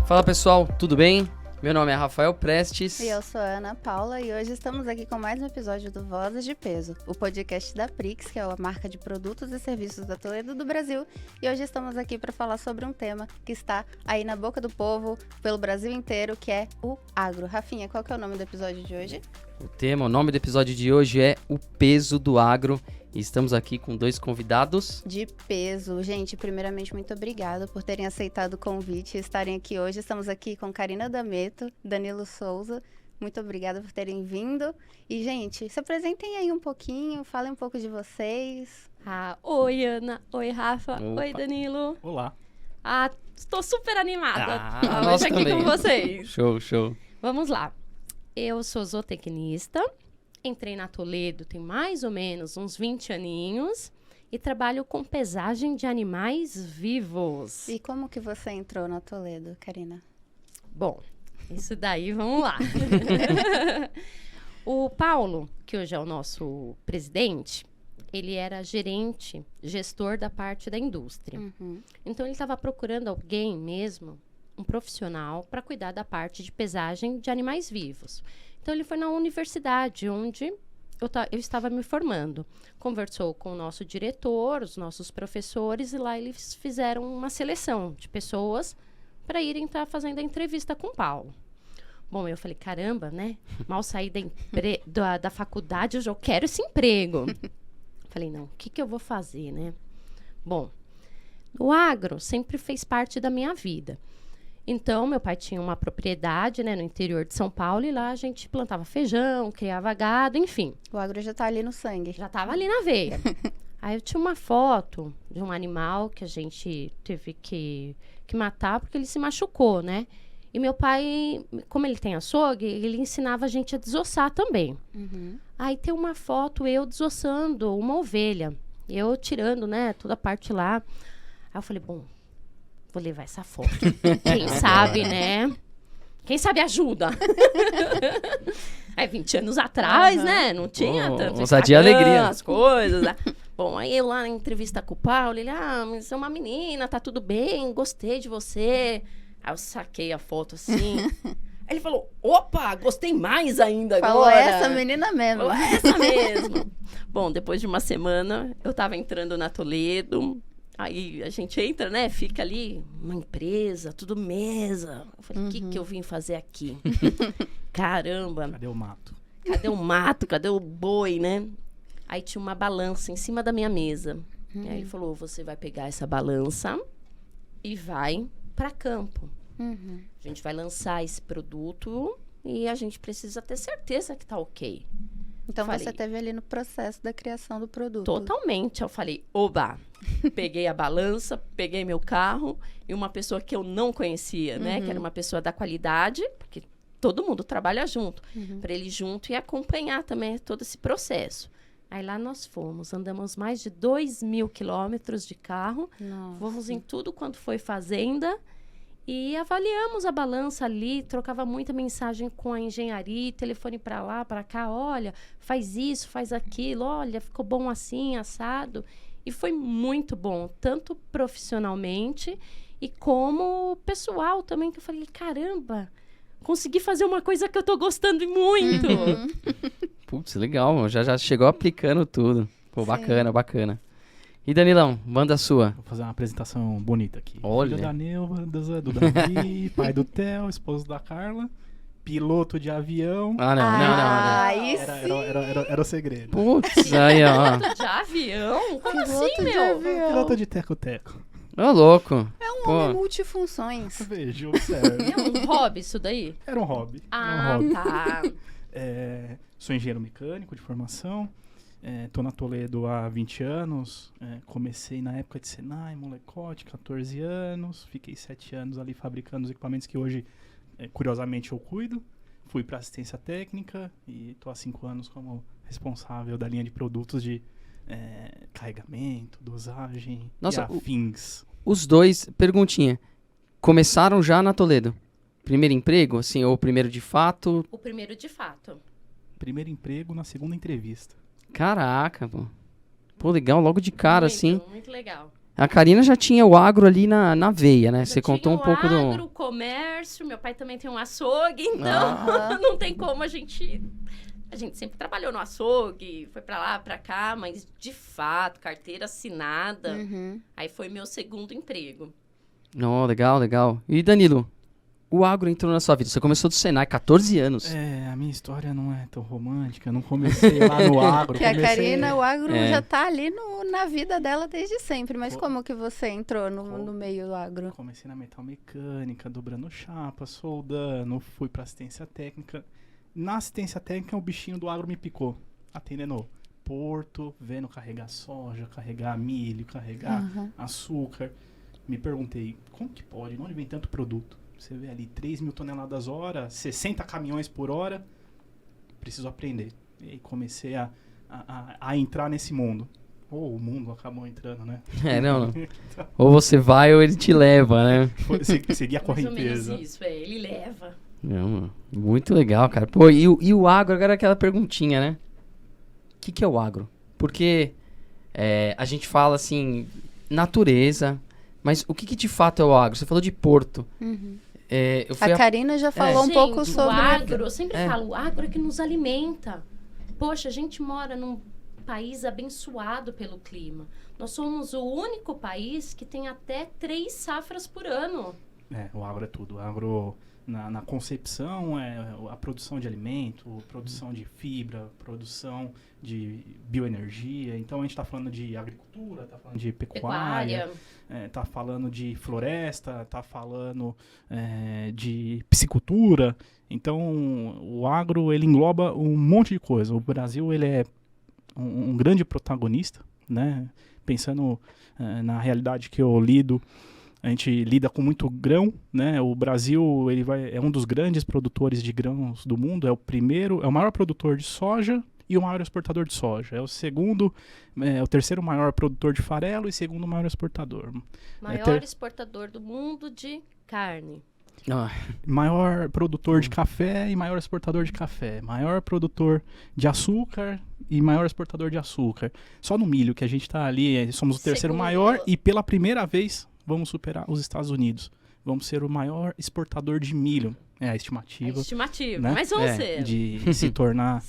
Fala pessoal, tudo bem? Meu nome é Rafael Prestes. E eu sou a Ana Paula e hoje estamos aqui com mais um episódio do Vozes de Peso, o podcast da Prix, que é a marca de produtos e serviços da Toledo do Brasil. E hoje estamos aqui para falar sobre um tema que está aí na boca do povo, pelo Brasil inteiro, que é o agro. Rafinha, qual que é o nome do episódio de hoje? O nome do episódio de hoje é o peso do agro. E estamos aqui com dois convidados. De peso. Gente, primeiramente, muito obrigada por terem aceitado o convite e estarem aqui hoje. Estamos aqui com Karina D'Ameto, Danilo Souza. Muito obrigada por terem vindo. E, gente, se apresentem aí um pouquinho, falem um pouco de vocês. Oi, Ana. Oi, Rafa. Opa. Oi, Danilo. Olá. Estou super animada nós hoje aqui também. com vocês. Show. Vamos lá. Eu sou zootecnista. Entrei na Toledo tem mais ou menos uns 20 aninhos e trabalho com pesagem de animais vivos. E como que você entrou na Toledo, Karina? Bom, isso daí, vamos lá. O Paulo, que hoje é o nosso presidente, ele era gestor da parte da indústria. Então, ele estava procurando alguém mesmo, um profissional, para cuidar da parte de pesagem de animais vivos. Então, ele foi na universidade, onde eu estava me formando. Conversou com o nosso diretor, os nossos professores, e lá eles fizeram uma seleção de pessoas para irem estar fazendo a entrevista com o Paulo. Bom, eu falei, caramba, né? Mal saí da faculdade, eu já quero esse emprego. Falei, não, o que eu vou fazer, né? Bom, o agro sempre fez parte da minha vida. Então, meu pai tinha uma propriedade, né, no interior de São Paulo, e lá a gente plantava feijão, criava gado, enfim. O agro já tá ali no sangue. Já estava ali na veia. Aí eu tinha uma foto de um animal que a gente teve que matar porque ele se machucou, né? E meu pai, como ele tem açougue, ele ensinava a gente a desossar também. Aí tem uma foto eu desossando uma ovelha. Eu tirando, né, toda a parte lá. Aí eu falei, bom, vou levar essa foto. Quem sabe, né? Quem sabe ajuda. Aí 20 anos atrás, né? Não tinha tanto ousadia e alegria. As coisas. Né? Bom, aí eu lá na entrevista com o Paulo, ele, mas você é uma menina, tá tudo bem, gostei de você. Aí eu saquei a foto assim. Aí ele falou, opa, gostei mais ainda Falou, agora. essa menina mesmo. Falou, essa mesmo. Bom, depois de uma semana, eu tava entrando na Toledo. Aí a gente entra, né? Fica ali, uma empresa, tudo mesa. Eu falei, o que eu vim fazer aqui? Caramba. Cadê o mato? Cadê o mato? Cadê o boi, né? Aí tinha uma balança em cima da minha mesa. Aí ele falou, você vai pegar essa balança e vai para campo. A gente vai lançar esse produto e a gente precisa ter certeza que tá ok. Então Falei, você esteve ali no processo da criação do produto. Totalmente. Eu falei, oba, peguei a balança, peguei meu carro e uma pessoa que eu não conhecia, né? Que era uma pessoa da qualidade, porque todo mundo trabalha junto. Para ele junto e acompanhar também todo esse processo. Aí lá nós fomos, andamos mais de 2.000 quilômetros de carro. Nossa. Fomos em tudo quanto foi fazenda. E avaliamos a balança ali, trocava muita mensagem com a engenharia, telefone para lá, para cá, olha, faz isso, faz aquilo, olha, ficou bom assim, assado. E foi muito bom, tanto profissionalmente e como pessoal também, que eu falei, caramba, consegui fazer uma coisa que eu tô gostando muito. Putz, legal, já chegou aplicando tudo. Pô, bacana. E Danilão, manda a sua. Vou fazer uma apresentação bonita aqui. Olha. Filho da Neuva, do Davi, pai do Theo, esposo da Carla, piloto de avião. Não. Aí sim. Era o segredo. Putz, aí ó. De avião? Como Piloto assim, de meu? avião. Piloto de teco-teco. Ô, louco. É um Pô. homem multifunções. Veja, observe. É um hobby isso daí? Era um hobby. Ah, tá. Sou engenheiro mecânico de formação. Tô na Toledo há 20 anos. Comecei na época de Senai, molecote, 14 anos. Fiquei 7 anos ali fabricando os equipamentos que hoje, curiosamente, eu cuido. Fui para assistência técnica e tô há 5 anos como responsável da linha de produtos de carregamento, dosagem Nossa, e afins. Os dois, perguntinha. começaram já na Toledo? Primeiro emprego, assim, ou primeiro de fato? O primeiro de fato. Primeiro emprego na segunda entrevista. Caraca, pô. Pô, legal, logo de cara, Muito, assim. Muito legal. A Karina já tinha o agro ali na veia, né? Você Eu contou um tinha o pouco agro, comércio, meu pai também tem um açougue, então não tem como a gente sempre trabalhou no açougue, foi pra lá, pra cá, mas de fato, carteira assinada, aí foi meu segundo emprego. Não, legal, legal. E Danilo, o agro entrou na sua vida, você começou do Senai, 14 anos. A minha história não é tão romântica, eu não comecei lá no agro. Que a Karina, o agro É. já tá ali na vida dela desde sempre. Mas como que você entrou no meio do agro? Comecei na metal mecânica, dobrando chapa, soldando, fui pra assistência técnica. Na assistência técnica, o bichinho do agro me picou, atendendo porto, vendo carregar soja, carregar milho, carregar açúcar. Me perguntei, como que pode? De onde vem tanto produto? Você vê ali 3 mil toneladas hora, 60 caminhões por hora. Preciso aprender. E aí comecei a entrar nesse mundo. Ou o mundo acabou entrando, né? Não. Ou você vai ou ele te leva, né? Seria a Mais ou correnteza. menos isso, ele leva. Não, mano. Muito legal, cara. Pô, e o agro, agora aquela perguntinha, né? O que é o agro? Porque a gente fala assim, natureza, mas o que de fato é o agro? Você falou de porto. Eu fui A Karina já falou um pouco Gente, sobre... o agro, eu sempre falo, o agro é que nos alimenta. Poxa, a gente mora num país abençoado pelo clima. Nós somos o único país que tem até 3 safras por ano. O agro é tudo. O agro, na concepção, é a produção de alimento, produção de fibra, produção de bioenergia. Então, a gente está falando de agricultura, está falando de pecuária. Tá falando de floresta, tá falando de piscicultura. Então, o agro, ele engloba um monte de coisa. O Brasil, ele é um grande protagonista, né? Pensando na realidade que eu lido, a gente lida com muito grão, né? O Brasil, é um dos grandes produtores de grãos do mundo, é o maior produtor de soja e o maior exportador de soja. É o terceiro maior produtor de farelo e segundo maior exportador. Maior exportador do mundo de carne. Maior produtor de café e maior exportador de café. Maior produtor de açúcar e maior exportador de açúcar. Só no milho, que a gente tá ali, somos o terceiro maior e pela primeira vez vamos superar os Estados Unidos. Vamos ser o maior exportador de milho. É a estimativa. Né? Mas vamos ser. De se tornar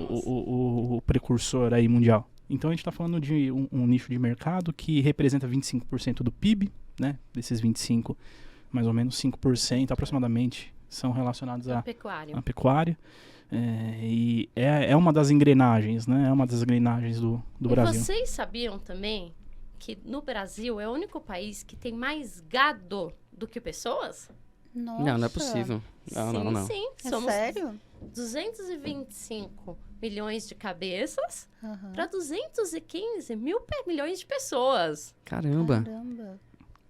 o precursor aí mundial. Então a gente está falando de um nicho de mercado que representa 25% do PIB, né? Desses 25%, mais ou menos 5% aproximadamente são relacionados à pecuária. E é uma das engrenagens, né? É uma das engrenagens do Brasil. E vocês sabiam também que no Brasil é o único país que tem mais gado do que pessoas? Nossa. Não é possível. Não. Sim. É Somos sério? 225 milhões de cabeças para 215 milhões de pessoas. Caramba.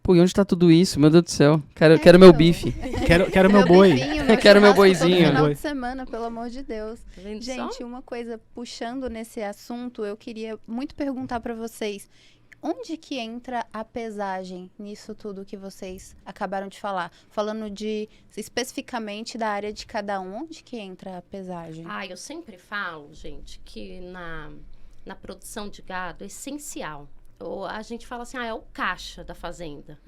Pô, e onde tá tudo isso? Meu Deus do céu. Quero meu bife. Quero meu boi. Quero meu boizinho. Final de semana, pelo amor de Deus. Tá vendo Gente, só? uma coisa, puxando nesse assunto, eu queria muito perguntar para vocês. Onde que entra a pesagem nisso tudo que vocês acabaram de falar? Falando especificamente da área de cada um, onde que entra a pesagem? Eu sempre falo, gente, que na produção de gado é essencial. A gente fala assim, é o caixa da fazenda.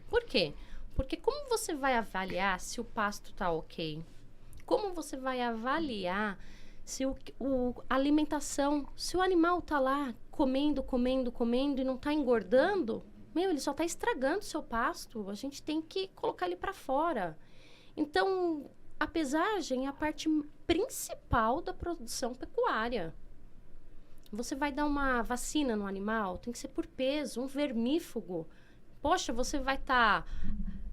Por quê? Porque como você vai avaliar se o pasto tá ok? Como você vai avaliar se a alimentação, se o animal tá lá comendo e não tá engordando, ele só tá estragando o seu pasto. A gente tem que colocar ele para fora. Então, a pesagem é a parte principal da produção pecuária. Você vai dar uma vacina no animal, tem que ser por peso, um vermífugo. Poxa, você vai estar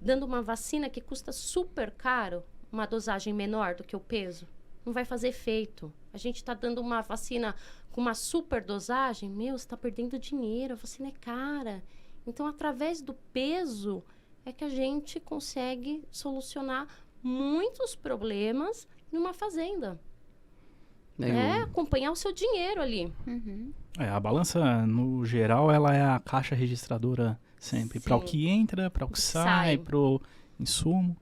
dando uma vacina que custa super caro, uma dosagem menor do que o peso. Não vai fazer efeito. A gente está dando uma vacina com uma super dosagem, você está perdendo dinheiro, a vacina é cara. Então, através do peso, é que a gente consegue solucionar muitos problemas numa fazenda. Acompanhar o seu dinheiro ali. A balança, no geral, ela é a caixa registradora sempre. Para o que entra, para o que sai, insumo.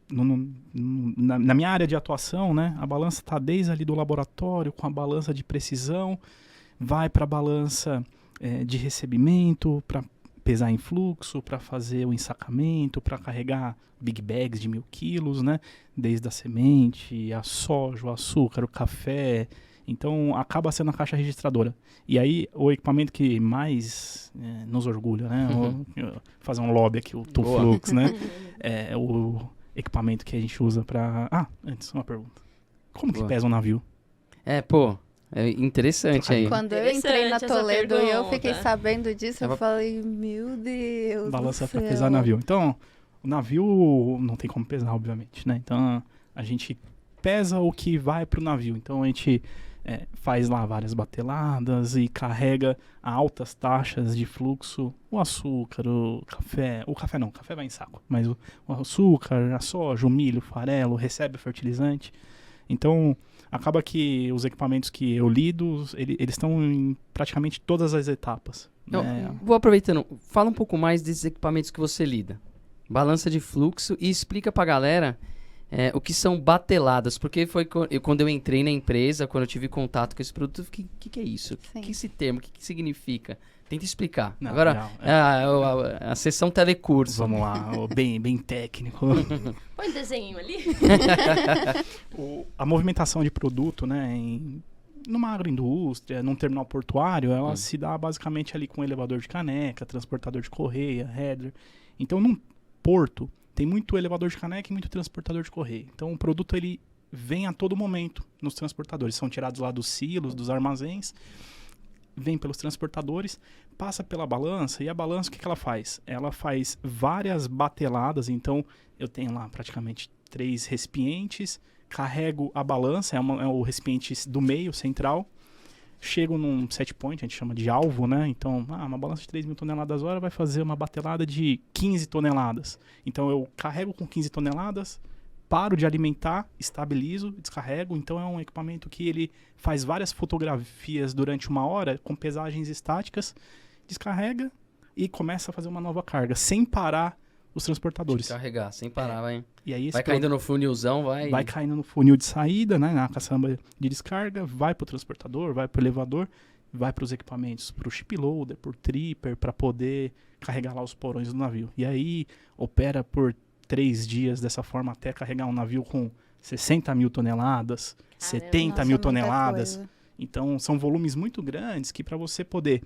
Na minha área de atuação, né, a balança está desde ali do laboratório, com a balança de precisão, vai para a balança de recebimento, para pesar em fluxo, para fazer o ensacamento, para carregar big bags de 1.000 quilos, né, desde a semente, a soja, o açúcar, o café. Então, acaba sendo a caixa registradora. E aí, o equipamento que mais nos orgulha, né? Fazer um lobby aqui, o Tuflux, né? É o equipamento que a gente usa para... antes, uma pergunta. Como que pesa um navio? É interessante aí. Quando eu entrei na Toledo e eu fiquei pergunta. sabendo disso, eu falei, meu Deus Balança do céu. para pesar navio. Então, o navio não tem como pesar, obviamente, né? Então, a gente pesa o que vai pro navio. Então, a gente faz lá várias bateladas e carrega a altas taxas de fluxo o açúcar, o café. O café não, o café vai em saco. Mas o açúcar, a soja, o milho, o farelo, recebe o fertilizante. Então, acaba que os equipamentos que eu lido, eles estão em praticamente todas as etapas. Vou aproveitando, fala um pouco mais desses equipamentos que você lida. Balança de fluxo e explica pra galera o que são bateladas, porque foi quando eu entrei na empresa, quando eu tive contato com esse produto, eu fiquei, o que é isso? O que é esse termo? O que significa? Tenta explicar. Não, agora, a sessão telecurso. Vamos lá, bem técnico. Põe desenho ali. A movimentação de produto, né, numa agroindústria, num terminal portuário, ela se dá basicamente ali com elevador de caneca, transportador de correia, header. Então, num porto, tem muito elevador de caneca e muito transportador de correia. Então, o produto ele vem a todo momento nos transportadores. São tirados lá dos silos, dos armazéns, vem pelos transportadores, passa pela balança, e a balança o que ela faz? Ela faz várias bateladas. Então, eu tenho lá praticamente 3 recipientes, carrego a balança, é o recipiente do meio, central, chego num set point, a gente chama de alvo, né? Então, uma balança de 3.000 toneladas hora vai fazer uma batelada de 15 toneladas. Então, eu carrego com 15 toneladas, paro de alimentar, estabilizo, descarrego. Então, é um equipamento que ele faz várias fotografias durante 1 hora, com pesagens estáticas, descarrega e começa a fazer uma nova carga, sem parar os transportadores. Carregar, sem parar, vai. E aí Vai caindo no funilzão, vai caindo no funil de saída, né, na caçamba de descarga, vai pro transportador, vai pro elevador, vai pros equipamentos, pro chip loader, pro tripper, para poder carregar lá os porões do navio. E aí opera por 3 dias dessa forma até carregar um navio com 60.000 toneladas, 70.000 toneladas. Então são volumes muito grandes que para você poder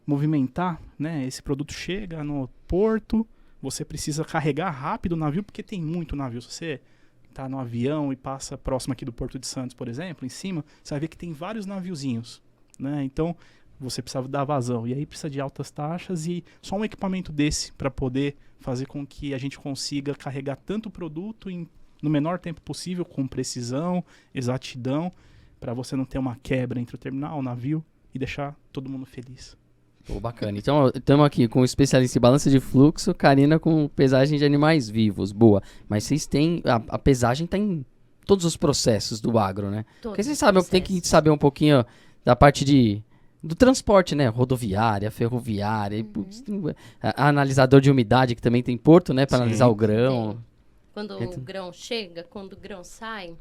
movimentar, né, esse produto chega no porto, você precisa carregar rápido o navio, porque tem muito navio. Se você está no avião e passa próximo aqui do Porto de Santos, por exemplo, em cima, você vai ver que tem vários naviozinhos, né? Então, você precisa dar vazão. E aí precisa de altas taxas e só um equipamento desse para poder fazer com que a gente consiga carregar tanto o produto no menor tempo possível, com precisão, exatidão, para você não ter uma quebra entre o terminal, o navio e deixar todo mundo feliz. Pô, bacana. Então, estamos aqui com o especialista em balança de fluxo, Karina com pesagem de animais vivos. Boa. Mas vocês têm... A pesagem está em todos os processos do agro, né? Porque vocês sabem, tem que saber um pouquinho da parte do transporte, né? Rodoviária, ferroviária, analisador de umidade, que também tem porto, né? Para analisar o grão. Tem. Quando o grão chega, quando o grão sai.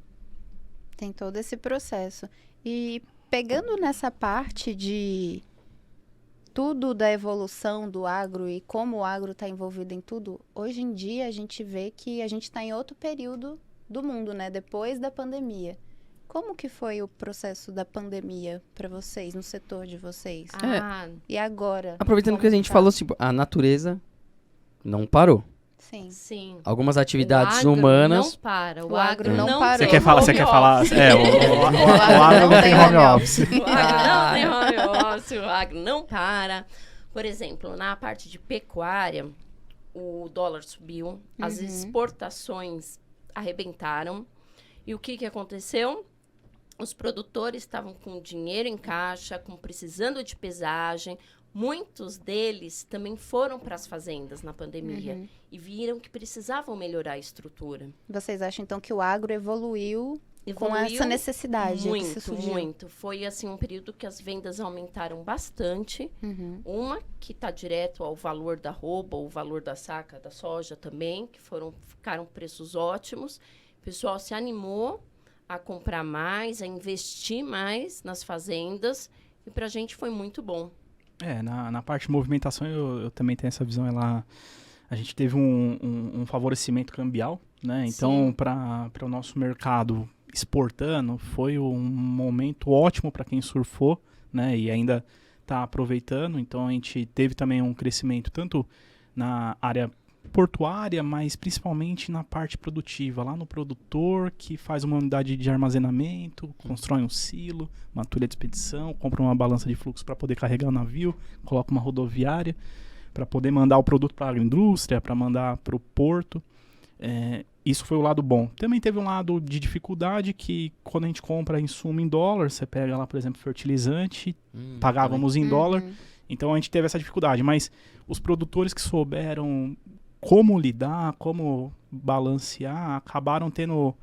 Tem todo esse processo. E pegando nessa parte de... tudo da evolução do agro e como o agro está envolvido em tudo, hoje em dia a gente vê que a gente está em outro período do mundo, né? Depois da pandemia. Como que foi o processo da pandemia para vocês, no setor de vocês? E agora? Aproveitando que a gente falou, tipo, a natureza não parou. Sim. Algumas atividades humanas... não para. O agro não parou. Você quer falar? O agro não tem home office. O agro não tem home office, o agro não para. Por exemplo, na parte de pecuária, o dólar subiu, as exportações arrebentaram. E o que aconteceu? Os produtores estavam com dinheiro em caixa, precisando de pesagem. Muitos deles também foram para as fazendas na pandemia e viram que precisavam melhorar a estrutura. Vocês acham, então, que o agro evoluiu com essa necessidade que muito, surgiu. muito. Foi assim um período que as vendas aumentaram bastante. Uma que está direto ao valor da arroba, o valor da saca da soja também, que ficaram preços ótimos. O pessoal se animou a comprar mais, a investir mais nas fazendas, e para a gente foi muito bom. Na parte de movimentação eu também tenho essa visão. A gente teve um favorecimento cambial, né? Então, para o nosso mercado exportando, foi um momento ótimo para quem surfou, né? E ainda está aproveitando. Então, a gente teve também um crescimento tanto na área portuária, mas principalmente na parte produtiva, lá no produtor que faz uma unidade de armazenamento, constrói um silo, uma tulha de expedição, compra uma balança de fluxo para poder carregar o navio, coloca uma rodoviária para poder mandar o produto para a agroindústria, para mandar para o porto. Isso foi o lado bom. Também teve um lado de dificuldade que quando a gente compra insumo em dólar, você pega lá, por exemplo, fertilizante, pagávamos em dólar, então a gente teve essa dificuldade, mas os produtores que souberam como lidar, como balancear, acabaram tendo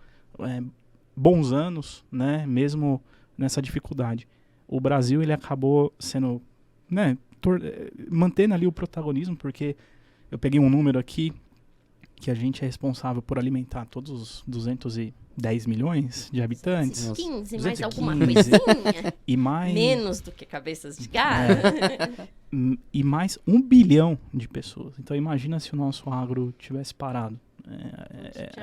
bons anos, né, mesmo nessa dificuldade. O Brasil, ele acabou sendo, né, mantendo ali o protagonismo, porque eu peguei um número aqui, que a gente é responsável por alimentar todos os 210 milhões de habitantes. 15, mais 215, alguma coisinha. E mais... Menos do que cabeças de gado. E mais 1 bilhão de pessoas. Então imagina se o nosso agro tivesse parado.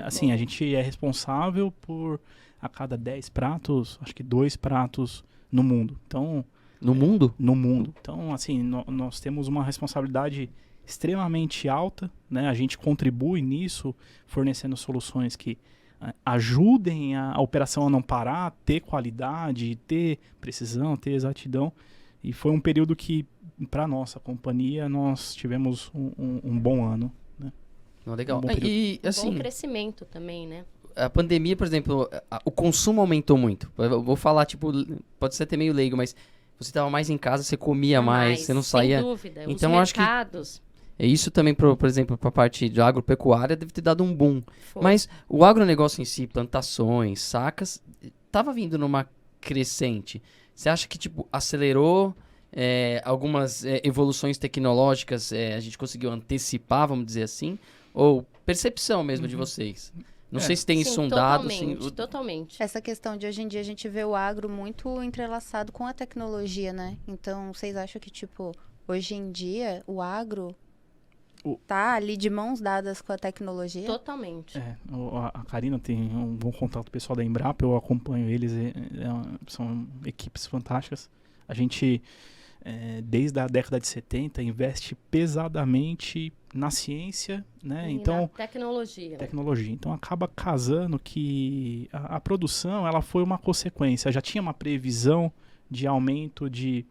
Assim, a gente é responsável por, a cada 10 pratos, acho que 2 pratos no mundo. Então, No mundo? no mundo. Então, assim, nós temos uma responsabilidade extremamente alta, né? A gente contribui nisso, fornecendo soluções que ajudem a operação a não parar, ter qualidade, ter precisão, ter exatidão. E foi um período que, para nossa companhia, nós tivemos um bom ano, né? Legal. Um bom período. E, assim, Bom crescimento também, né? a pandemia, por exemplo, o consumo aumentou muito. Eu vou falar, tipo, pode ser até meio leigo, mas você estava mais em casa, você comia mais, você não saía. Sem dúvida. Então, Os eu acho que mercados, isso também, por exemplo, para a parte de agropecuária, deve ter dado um boom. foi. Mas o agronegócio em si, plantações, sacas, tava vindo numa crescente. Você acha que, tipo, acelerou algumas evoluções tecnológicas, a gente conseguiu antecipar, vamos dizer assim? Ou percepção mesmo de vocês? Não sei se tem Sim, isso um dado. totalmente, totalmente. Essa questão de hoje em dia a gente vê o agro muito entrelaçado com a tecnologia, né? Então, vocês acham que, tipo, hoje em dia o agro tá ali de mãos dadas com a tecnologia? Totalmente. A Karina tem um bom contato com o pessoal da Embrapa, eu acompanho eles, são equipes fantásticas. A gente, desde a década de 70, investe pesadamente na ciência, né? E Então, na tecnologia. Então acaba casando que a produção, ela foi uma consequência. Já tinha uma previsão de aumento de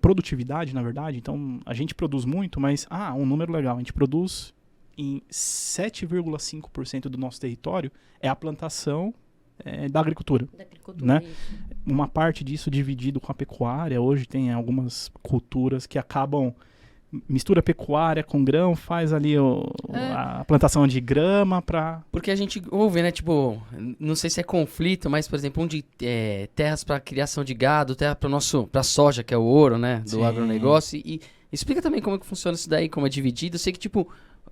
produtividade, na verdade. Então a gente produz muito, mas um número legal, a gente produz em 7,5% do nosso território é a plantação da agricultura. Da agricultura, Né? isso. Uma parte disso dividido com a pecuária. Hoje tem algumas culturas que acabam mistura pecuária com grão, faz ali a plantação de grama para... Porque a gente ouve, né, tipo, não sei se é conflito, mas, por exemplo, terras para criação de gado, terra para soja, que é o ouro, né, do Sim. agronegócio. E explica também como é que funciona isso daí, como é dividido. Eu sei que, tipo,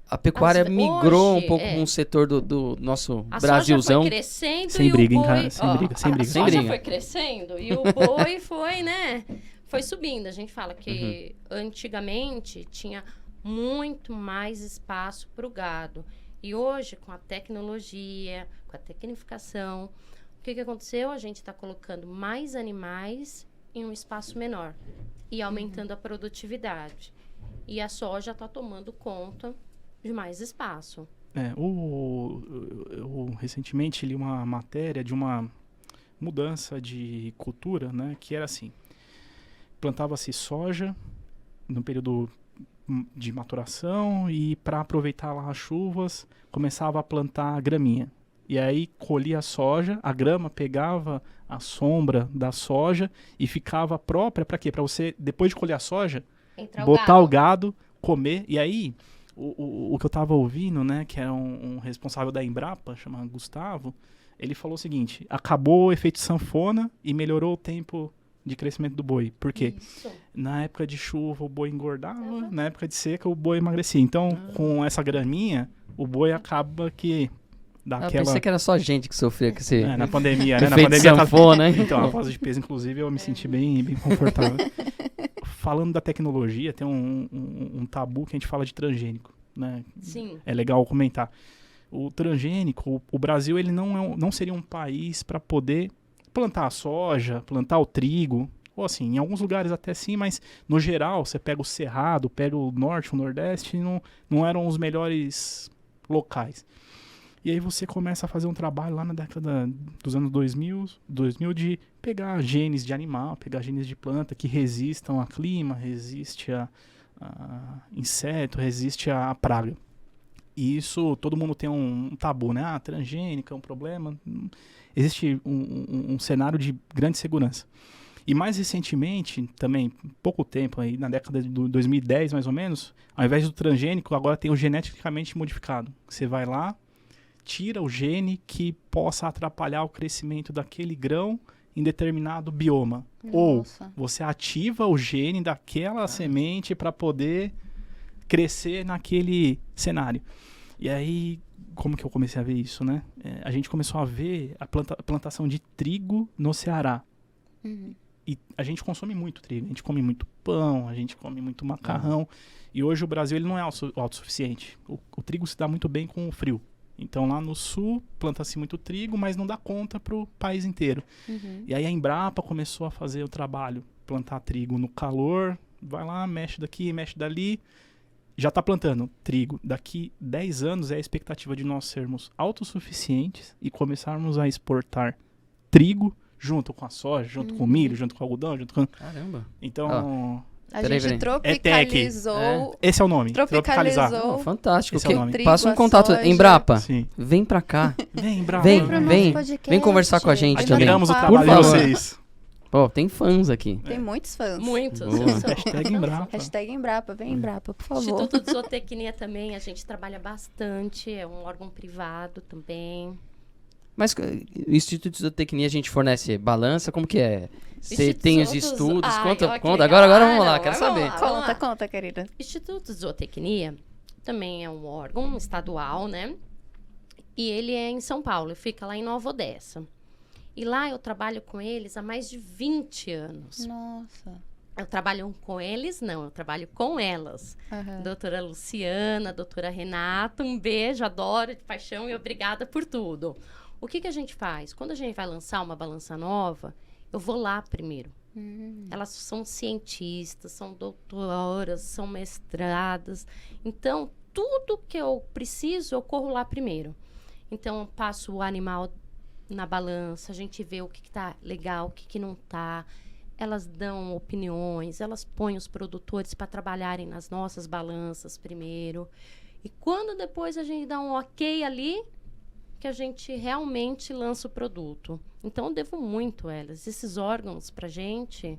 a pecuária Hoje, migrou um pouco com o setor do nosso A Brasilzão. soja foi crescendo Sem e briga, o hein, boi... cara? Sem briga, sem briga. A Sem soja briga. foi crescendo e o boi foi, né? Foi subindo. A gente fala que antigamente tinha muito mais espaço para o gado. E hoje, com a tecnologia, com a tecnificação, o que aconteceu? A gente está colocando mais animais em um espaço menor e aumentando a produtividade. E a soja está tomando conta de mais espaço. Eu recentemente li uma matéria de uma mudança de cultura, né? Que era assim, plantava-se soja no período de maturação e para aproveitar lá as chuvas, começava a plantar graminha. E aí colhia a soja, a grama pegava a sombra da soja e ficava própria para quê? Para você, depois de colher a soja, botar o gado, comer. E aí, o que eu estava ouvindo, né, que é um responsável da Embrapa, chama Gustavo, ele falou o seguinte, acabou o efeito sanfona e melhorou o tempo de crescimento do boi. Por quê? Isso. Na época de chuva o boi engordava, na época de seca o boi emagrecia. Então, com essa graminha, o boi acaba que dá Eu aquela... pensei que era só gente que sofria com esse na pandemia, né? Na efeito pandemia sanfona, hein? Então, a fase de peso, inclusive, eu me senti bem confortável. Falando da tecnologia, tem um tabu que a gente fala de transgênico, né? Sim. É legal comentar. O transgênico, o Brasil, ele não seria um país para poder plantar a soja, plantar o trigo, ou assim, em alguns lugares até sim, mas no geral, você pega o Cerrado, pega o Norte, o Nordeste, não eram os melhores locais. E aí você começa a fazer um trabalho lá na década dos anos 2000 de pegar genes de animal, pegar genes de planta que resistam a clima, resiste a inseto, resiste a praga. E isso, todo mundo tem um tabu, né? Transgênica é um problema. Existe um cenário de grande segurança. E mais recentemente, também, pouco tempo, aí, na década de 2010 mais ou menos, ao invés do transgênico, agora tem o geneticamente modificado. Você vai lá, tira o gene que possa atrapalhar o crescimento daquele grão em determinado bioma. Nossa. Ou você ativa o gene daquela semente para poder crescer naquele cenário. E aí, como que eu comecei a ver isso, né? A gente começou a ver a plantação de trigo no Ceará. Uhum. E a gente consome muito trigo, a gente come muito pão, a gente come muito macarrão. E hoje o Brasil ele não é autossuficiente. O trigo se dá muito bem com o frio. Então lá no sul planta-se muito trigo, mas não dá conta para o país inteiro. Uhum. E aí a Embrapa começou a fazer o trabalho, plantar trigo no calor, vai lá, mexe daqui, mexe dali, já está plantando trigo. Daqui 10 anos é a expectativa de nós sermos autossuficientes e começarmos a exportar trigo junto com a soja, junto com o milho, junto com o algodão, junto com... Caramba. Então... A Peraí, gente peraí. tropicalizou. Esse é o nome, Tropicalizou. tropicalizar. Fantástico. Esse é o nome. Trigo, Passa um a contato. soja. Embrapa, Sim. vem pra cá. Vem, Brava. Vem, pro nosso vem. podcast. Vem conversar com a gente também. Admiramos o Por trabalho de favor. vocês. Pô, tem fãs aqui. Tem muitos fãs. Muitos. Boa. Eu sou- Hashtag Embrapa. Hashtag Embrapa, vem Embrapa, por favor. Instituto de Zootecnia também, a gente trabalha bastante, é um órgão privado também. Mas o Instituto de Zootecnia a gente fornece balança? Como que é? Você tem os Institutos- estudos? Ai, conta, ó, que conta. legal. Agora vamos Ah, lá, não, quero vamos saber. lá. Vamos Conta, conta, querida. Instituto de Zootecnia também é um órgão estadual, né? E ele é em São Paulo, fica lá em Nova Odessa. E lá eu trabalho com eles há mais de 20 anos. Nossa. Eu trabalho com eles, não, eu trabalho com elas. Aham. Doutora Luciana, doutora Renata, um beijo, adoro de paixão e obrigada por tudo. O que a gente faz? Quando a gente vai lançar uma balança nova, eu vou lá primeiro. Elas são cientistas, são doutoras, são mestradas. Então, tudo que eu preciso, eu corro lá primeiro. Então, eu passo o animal na balança, a gente vê o que está legal, o que não está. Elas dão opiniões, elas põem os produtores para trabalharem nas nossas balanças primeiro. E quando depois a gente dá um ok ali, que a gente realmente lança o produto. Então, eu devo muito a elas. Esses órgãos, para a gente,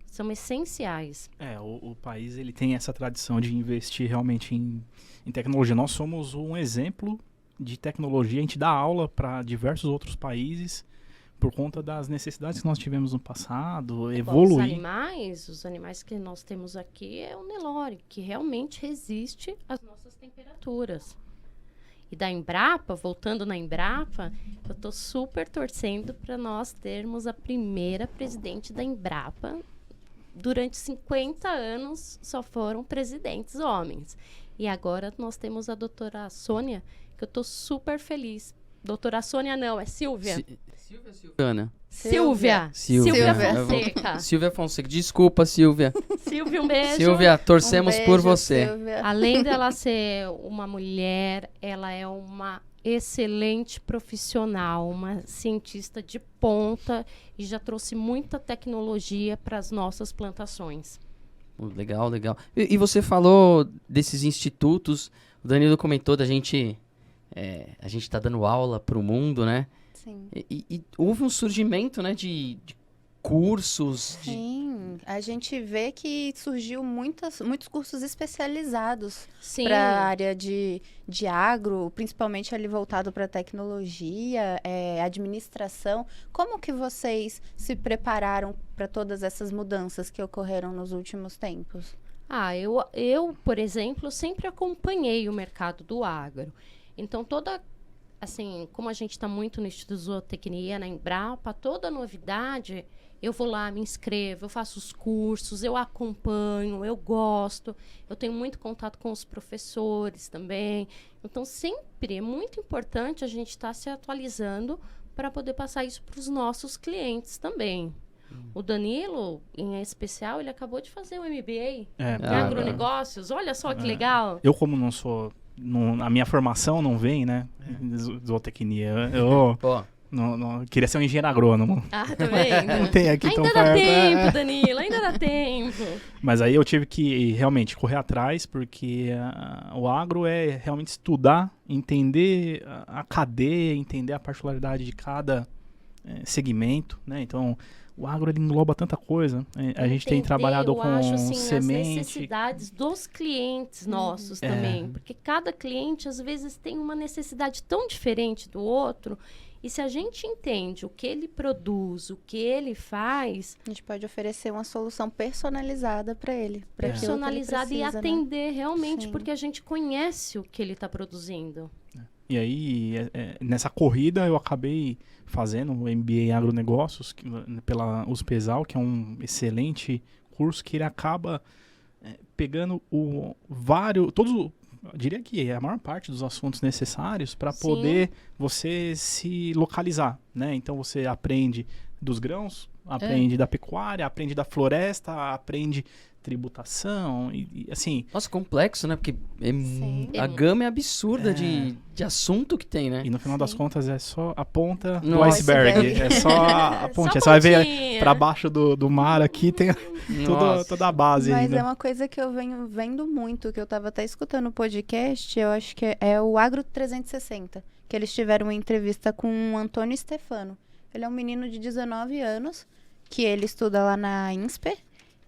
são essenciais. O país ele tem essa tradição de investir realmente em tecnologia. Nós somos um exemplo de tecnologia. A gente dá aula para diversos outros países por conta das necessidades que nós tivemos no passado, evoluir. Os animais que nós temos aqui é o Nelore, que realmente resiste às nossas temperaturas. E da Embrapa, voltando na Embrapa, eu estou super torcendo para nós termos a primeira presidente da Embrapa. Durante 50 anos só foram presidentes homens. E agora nós temos a doutora Sônia, que eu estou super feliz. Doutora Sônia não, é Silvia. Ana. Silvia Silvia. Fonseca. Silvia Fonseca. Desculpa, Silvia. Silvia, um beijo. Silvia, torcemos Um beijo, por você. Silvia. Além dela ser uma mulher, ela é uma excelente profissional, uma cientista de ponta e já trouxe muita tecnologia para as nossas plantações. Legal, legal. E você falou desses institutos, o Danilo comentou da gente, a gente tá dando aula pro mundo, né? Sim. E houve um surgimento, né, de cursos. Sim, a gente vê que surgiu muitos cursos especializados Sim. para a área de agro, principalmente ali voltado para tecnologia, administração. Como que vocês se prepararam para todas essas mudanças que ocorreram nos últimos tempos? Eu, por exemplo, sempre acompanhei o mercado do agro. Então, assim, como a gente está muito no Instituto de Zootecnia, na Embrapa, toda novidade, eu vou lá, me inscrevo, eu faço os cursos, eu acompanho, eu gosto, eu tenho muito contato com os professores também. Então, sempre é muito importante a gente estar se atualizando para poder passar isso para os nossos clientes também. O Danilo, em especial, ele acabou de fazer um MBA em agronegócios. Olha só que legal. Eu, como não sou... a minha formação não vem, né? Zootecnia. Eu queria ser um engenheiro agrônomo. Ah, tá vendo? Não tem aqui tão ainda dá perto. tempo, Danilo, ainda dá tempo. Mas aí eu tive que realmente correr atrás, porque o agro é realmente estudar, entender a cadeia, entender a particularidade de cada segmento, né? Então, o agro ele engloba tanta coisa. A gente tem trabalhado com semente. As necessidades dos clientes nossos também. Porque cada cliente, às vezes, tem uma necessidade tão diferente do outro. E se a gente entende o que ele produz, o que ele faz... A gente pode oferecer uma solução personalizada para ele. Personalizada e atender realmente, Sim. porque a gente conhece o que ele está produzindo. E aí, nessa corrida, eu acabei fazendo o MBA em Agronegócios pela USPESAL, que é um excelente curso que ele acaba pegando eu diria que é a maior parte dos assuntos necessários para poder você se localizar, né? Então, você aprende dos grãos, aprende da pecuária, aprende da floresta, aprende tributação e assim... Nossa, complexo, né? Porque a gama é absurda de assunto que tem, né? E no final das contas é só a ponta do Nossa. iceberg. É só a ponte. Você vai ver pra baixo do mar aqui, tem toda a base Mas ainda. é uma coisa que eu venho vendo muito, que eu tava até escutando o podcast, eu acho que é o Agro 360, que eles tiveram uma entrevista com o Antônio Stefano. Ele é um menino de 19 anos, que ele estuda lá na INSPER.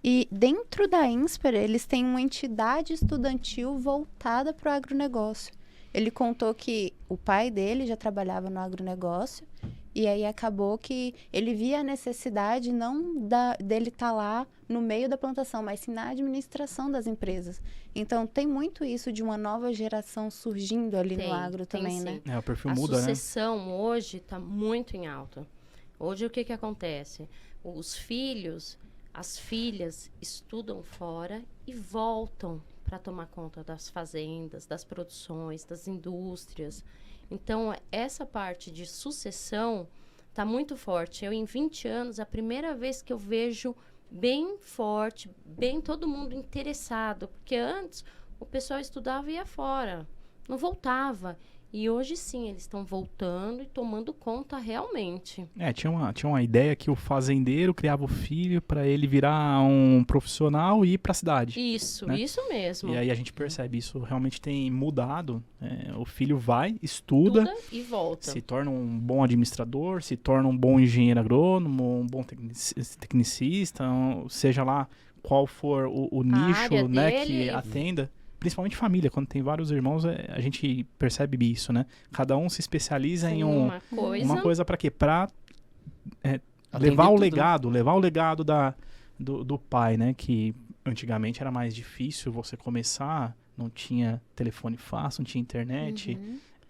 E dentro da INSPER, eles têm uma entidade estudantil voltada para o agronegócio. Ele contou que o pai dele já trabalhava no agronegócio e aí acabou que ele via a necessidade não dele estar lá no meio da plantação, mas sim na administração das empresas. Então, tem muito isso de uma nova geração surgindo ali no agro também, né? O perfil a muda, né? A sucessão hoje está muito em alta. Hoje, o que acontece? Os filhos... As filhas estudam fora e voltam para tomar conta das fazendas, das produções, das indústrias. Então, essa parte de sucessão está muito forte. Eu, em 20 anos, é a primeira vez que eu vejo bem forte, bem todo mundo interessado. Porque antes, o pessoal estudava e ia fora, não voltava. E hoje sim, eles estão voltando e tomando conta realmente. Tinha uma ideia que o fazendeiro criava o filho para ele virar um profissional e ir para a cidade. Isso, né? Isso mesmo. E aí a gente percebe, isso realmente tem mudado. O filho vai, estuda e volta. Se torna um bom administrador, se torna um bom engenheiro agrônomo, um bom tecnicista, seja lá qual for o nicho, né, que atenda. Principalmente família, quando tem vários irmãos, a gente percebe isso, né? Cada um se especializa em uma coisa para quê? Para levar o legado, do pai, né? Que antigamente era mais difícil você começar, não tinha telefone fácil, não tinha internet,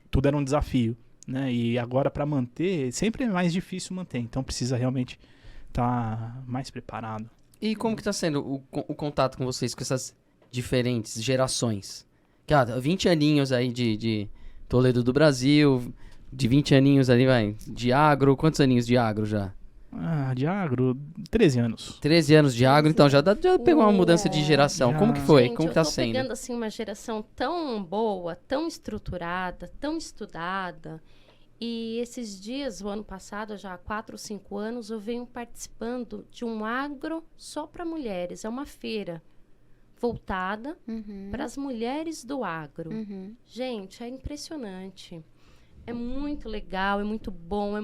tudo era um desafio, né? E agora para manter, sempre é mais difícil manter, então precisa realmente estar mais preparado. E como que tá sendo o contato com vocês, com essas diferentes gerações? Cara, 20 aninhos aí de Toledo do Brasil, de 20 aninhos ali, de agro. Quantos aninhos de agro já? De agro, 13 anos. 13 anos de agro, então já pegou uma mudança de geração. Como que foi? Gente, como que tá sendo? Eu tô pegando assim uma geração tão boa, tão estruturada, tão estudada. E esses dias, o ano passado, já há 4 ou 5 anos, eu venho participando de um agro só para mulheres. É uma feira voltada para as mulheres do agro. Gente, é impressionante. É muito legal, é muito bom,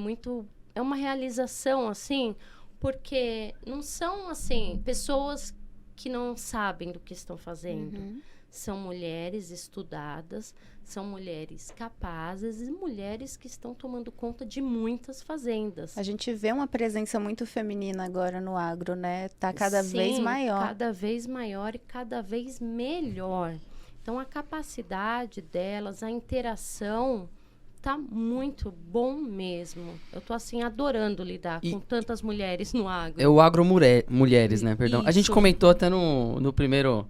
é uma realização, assim, porque não são, assim, pessoas que não sabem do que estão fazendo. São mulheres estudadas, são mulheres capazes e mulheres que estão tomando conta de muitas fazendas. A gente vê uma presença muito feminina agora no agro, né? Tá cada Sim, vez maior. cada vez maior e cada vez melhor. Então, a capacidade delas, a interação, tá muito bom mesmo. Eu tô, assim, adorando lidar com tantas mulheres no agro. É o mulheres, né? Perdão. A gente Isso. comentou até no primeiro...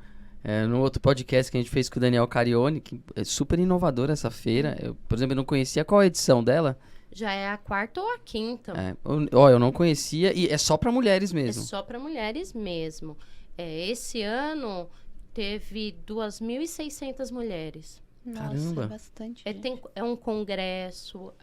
no outro podcast que a gente fez com o Daniel Carione, que é super inovadora essa feira. Eu, por exemplo, eu não conhecia qual é a edição dela. Já é a 4ª ou a 5ª. Eu não conhecia e é só pra mulheres É mesmo. só para mulheres mesmo. Esse ano teve 2.600 mulheres. Nossa, Caramba. bastante. É um congresso,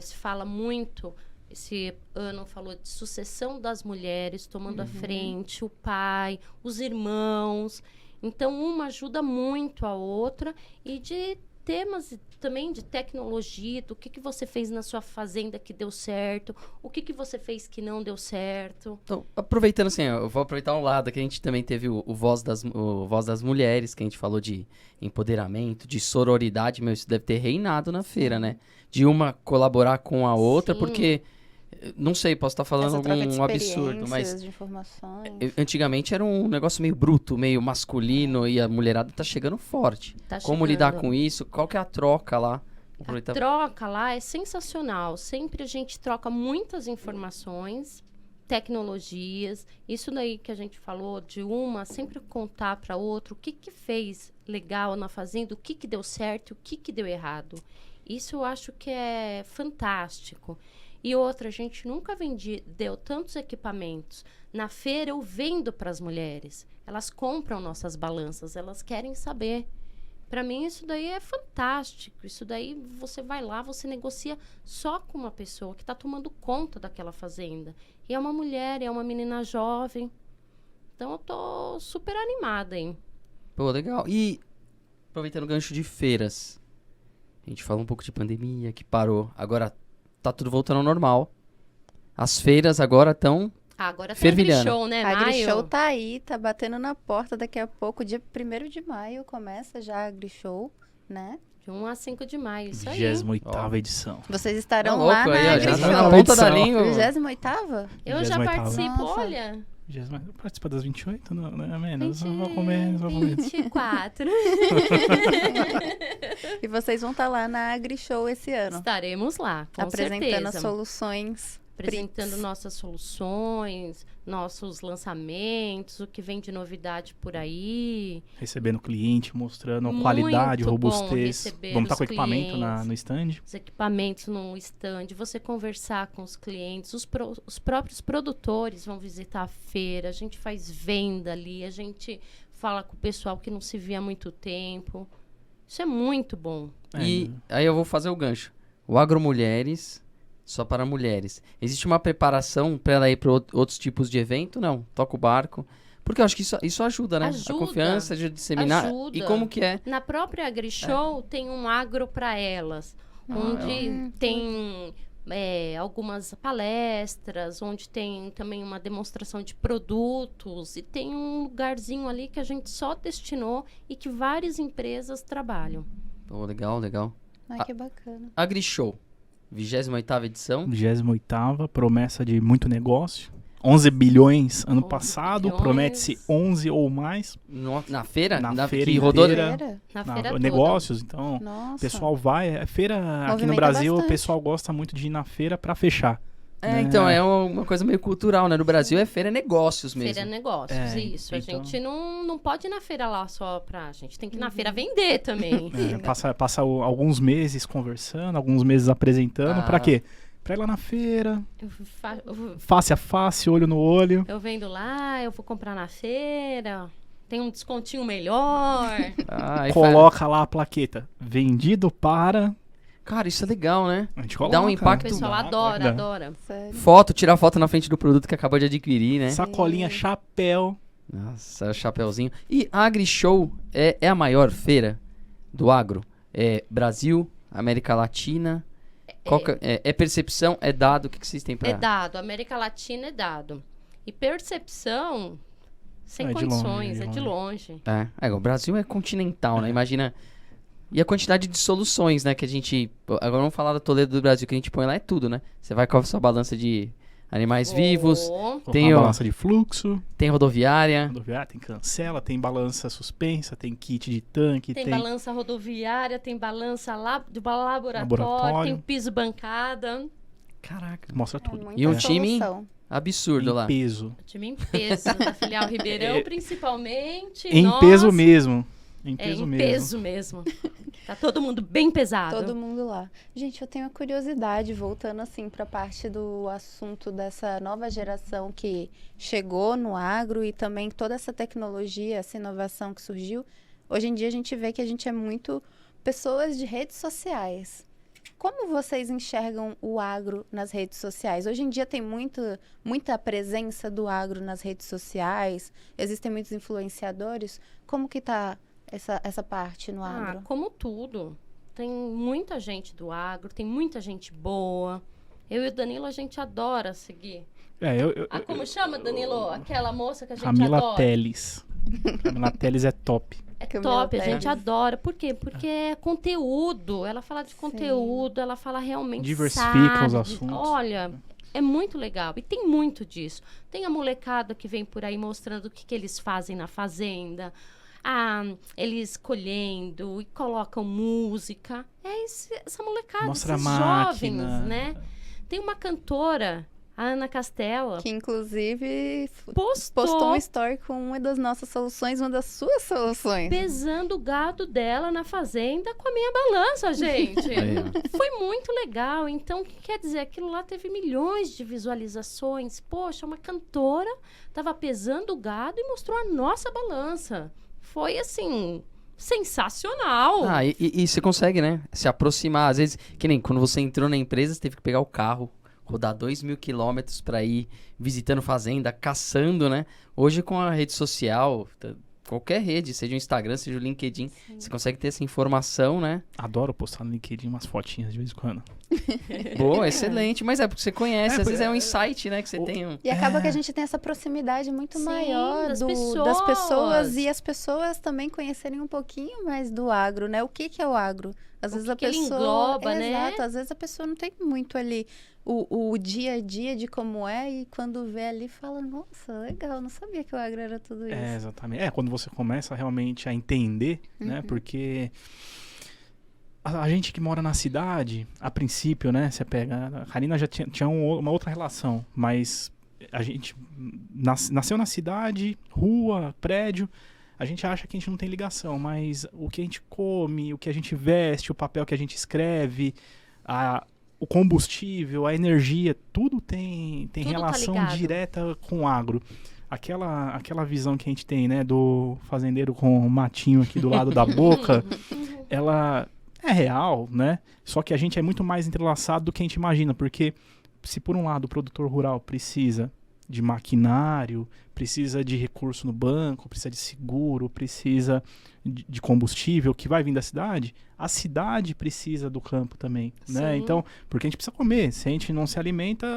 se fala muito. Esse ano falou de sucessão das mulheres, tomando a frente, o pai, os irmãos. Então, uma ajuda muito a outra. E de temas também de tecnologia, do que você fez na sua fazenda que deu certo, o que você fez que não deu certo. Então, aproveitando assim, eu vou aproveitar um lado que a gente também teve o Voz das Mulheres, que a gente falou de empoderamento, de sororidade, meu, isso deve ter reinado na feira, né? De uma colaborar com a outra, Sim. porque, não sei, posso estar falando Essa troca de algum absurdo, mas experiências, de informações. antigamente era um negócio meio bruto, meio masculino, e a mulherada tá chegando forte. Tá Como chegando. lidar com isso? Qual que é a troca lá? A troca lá é sensacional. Sempre a gente troca muitas informações, tecnologias. Isso daí que a gente falou de uma, sempre contar para outra o que fez legal na fazenda, o que deu certo, o que deu errado. Isso eu acho que é fantástico. E outra, a gente nunca deu tantos equipamentos. Na feira eu vendo para as mulheres. Elas compram nossas balanças, elas querem saber. Para mim, isso daí é fantástico. Isso daí, você vai lá, você negocia só com uma pessoa que está tomando conta daquela fazenda. E é uma mulher, é uma menina jovem. Então, eu tô super animada, hein? Pô, legal. E, aproveitando o gancho de feiras, a gente falou um pouco de pandemia, que parou. Agora, tá tudo voltando ao normal. As feiras agora estão... Agora tem Fervilhando. AgriShow, né, A Maio? AgriShow tá aí, tá batendo na porta daqui a pouco. Dia 1º de maio começa já a AgriShow, né? De 1 a 5 de maio, isso aí. 28ª edição. Vocês estarão Tá lá louco na aí, ó, já tá na AgriShow. ponta da Edição. língua. 28ª? Eu já 28ª. participo, Nossa. olha. Participa das 28? Não, é menos. Um pouco menos, um pouco menos. 24. E vocês vão estar lá na AgriShow esse ano, Estaremos lá, com apresentando certeza. as soluções. Apresentando Prix. nossas soluções, nossos lançamentos, o que vem de novidade por aí. Recebendo cliente, mostrando Muito qualidade, bom robustez. receber Vamos estar os com equipamento clientes. no stand. Os equipamentos no stand, você conversar com os clientes, os próprios produtores vão visitar a feira, a gente faz venda ali, a gente fala com o pessoal que não se via há muito tempo. Isso é muito bom. E aí eu vou fazer o gancho. O Agromulheres, só para mulheres. Existe uma preparação para ela ir para outros tipos de evento? Não, toca o barco. Porque eu acho que isso ajuda, né? Ajuda. A confiança de disseminar. Ajuda. E como que é? Na própria AgriShow tem um agro para elas, onde tem algumas palestras, onde tem também uma demonstração de produtos e tem um lugarzinho ali que a gente só destinou e que várias empresas trabalham. Pô, legal, legal. Ai, que bacana. AgriShow, 28ª edição. 28ª, promessa de muito negócio. 11 bilhões ano 11 passado, bilhões. promete-se 11 ou mais Na feira? Na feira que inteira. rodou... Feira? Na na feira toda. negócios. Então, o Nossa. pessoal vai. A feira aqui no Movimenta Brasil, bastante. o pessoal gosta muito de ir na feira para fechar. Então, é uma coisa meio cultural, né? No Brasil é feira negócios mesmo. Feira negócios, É, isso. A então- gente não pode ir na feira lá só pra... A gente tem que ir na feira vender também. Passa alguns meses conversando, alguns meses apresentando. Pra quê? Pra ir lá na feira, face a face, olho no olho. Eu vendo lá, eu vou comprar na feira, tem um descontinho melhor. Aí Coloca lá a plaqueta. Vendido para... Cara, isso é legal, né? A gente Dá um O impacto. pessoal Dá, adora, dá. adora. Sério. Tirar foto na frente do produto que acabou de adquirir, né? Sacolinha, chapéu. Nossa, chapéuzinho. E a AgriShow é a maior feira do agro? É Brasil, América Latina. É percepção? É dado? O que vocês têm pra... É dado. América Latina é dado. E percepção, sem É de condições, longe, é de longe. O Brasil é continental, né? Imagina... E a quantidade de soluções, né? Que a gente... Agora vamos falar da Toledo do Brasil, que a gente põe lá é tudo, né? Você vai com a sua balança de animais vivos, Tem uma balança de fluxo, tem rodoviária. tem cancela, tem balança suspensa, tem kit de tanque, Tem balança rodoviária, tem balança de laboratório, Laboratório. tem piso bancada. Caraca. mostra tudo. muita E um time solução. absurdo Em lá. peso. O time em peso, da filial Ribeirão, principalmente. Em Nossa, peso mesmo. Em É, peso em mesmo. peso mesmo. Tá todo mundo bem pesado. Todo mundo lá. Gente, eu tenho uma curiosidade, voltando assim para a parte do assunto dessa nova geração que chegou no agro e também toda essa tecnologia, essa inovação que surgiu. Hoje em dia a gente vê que a gente é muito pessoas de redes sociais. Como vocês enxergam o agro nas redes sociais? Hoje em dia tem muita presença do agro nas redes sociais, existem muitos influenciadores. Como que tá essa parte no agro? Como tudo. Tem muita gente do agro, tem muita gente boa. Eu e o Danilo, a gente adora seguir. Como chama, Danilo? Aquela moça que a gente Camila adora. Teles. Camila Teles é top. É Camila top, a gente Teles. adora. Por quê? Porque é conteúdo. Ela fala de conteúdo, ela fala realmente Diversifica os sabe. assuntos. Olha, é muito legal. E tem muito disso. Tem a molecada que vem por aí mostrando o que eles fazem na fazenda. Eles colhendo e colocam música. Essa molecada, Mostra esses a jovens, máquina. né? Tem uma cantora, a Ana Castela, Que inclusive postou um story com uma das nossas soluções, uma das suas soluções. pesando o gado dela na fazenda com a minha balança, gente. Aí, ó. Foi muito legal. Então, o que quer dizer? Aquilo lá teve milhões de visualizações. Poxa, uma cantora estava pesando o gado e mostrou a nossa balança. Foi, assim, sensacional. E você consegue, né? Se aproximar. Às vezes, que nem quando você entrou na empresa, você teve que pegar o carro, rodar 2.000 quilômetros pra ir visitando fazenda, caçando, né? Hoje com a rede social, qualquer rede, seja o Instagram, seja o LinkedIn, você consegue ter essa informação, né? Adoro postar no LinkedIn umas fotinhas de vez em quando. Boa, excelente. Mas é porque você conhece, às vezes é um insight, né? Que você tem um... E acaba que a gente tem essa proximidade muito Sim, maior das das pessoas. pessoas e as pessoas também conhecerem um pouquinho mais do agro, né? O que é o agro? Às vezes a que ele pessoa... engloba, né? Exato, às vezes a pessoa não tem muito ali o dia a dia de como é e quando vê ali fala, nossa, legal, não sabia que o agro era tudo isso. Exatamente. Quando você começa realmente a entender, né? Porque a gente que mora na cidade, a princípio, né? Você pega... A Karina já tinha uma outra relação, mas a gente nasceu na cidade, rua, prédio. A gente acha que a gente não tem ligação, mas o que a gente come, o que a gente veste, o papel que a gente escreve, o combustível, a energia, tudo tem Tudo tá relação ligado. direta com o agro. Aquela visão que a gente tem, né, do fazendeiro com o matinho aqui do lado da boca, ela é real, né? Só que a gente é muito mais entrelaçado do que a gente imagina, porque se por um lado o produtor rural precisa de maquinário, precisa de recurso no banco, precisa de seguro, precisa de combustível que vai vir da cidade, a cidade precisa do campo também, né? Sim. Então, porque a gente precisa comer, se a gente não se alimenta,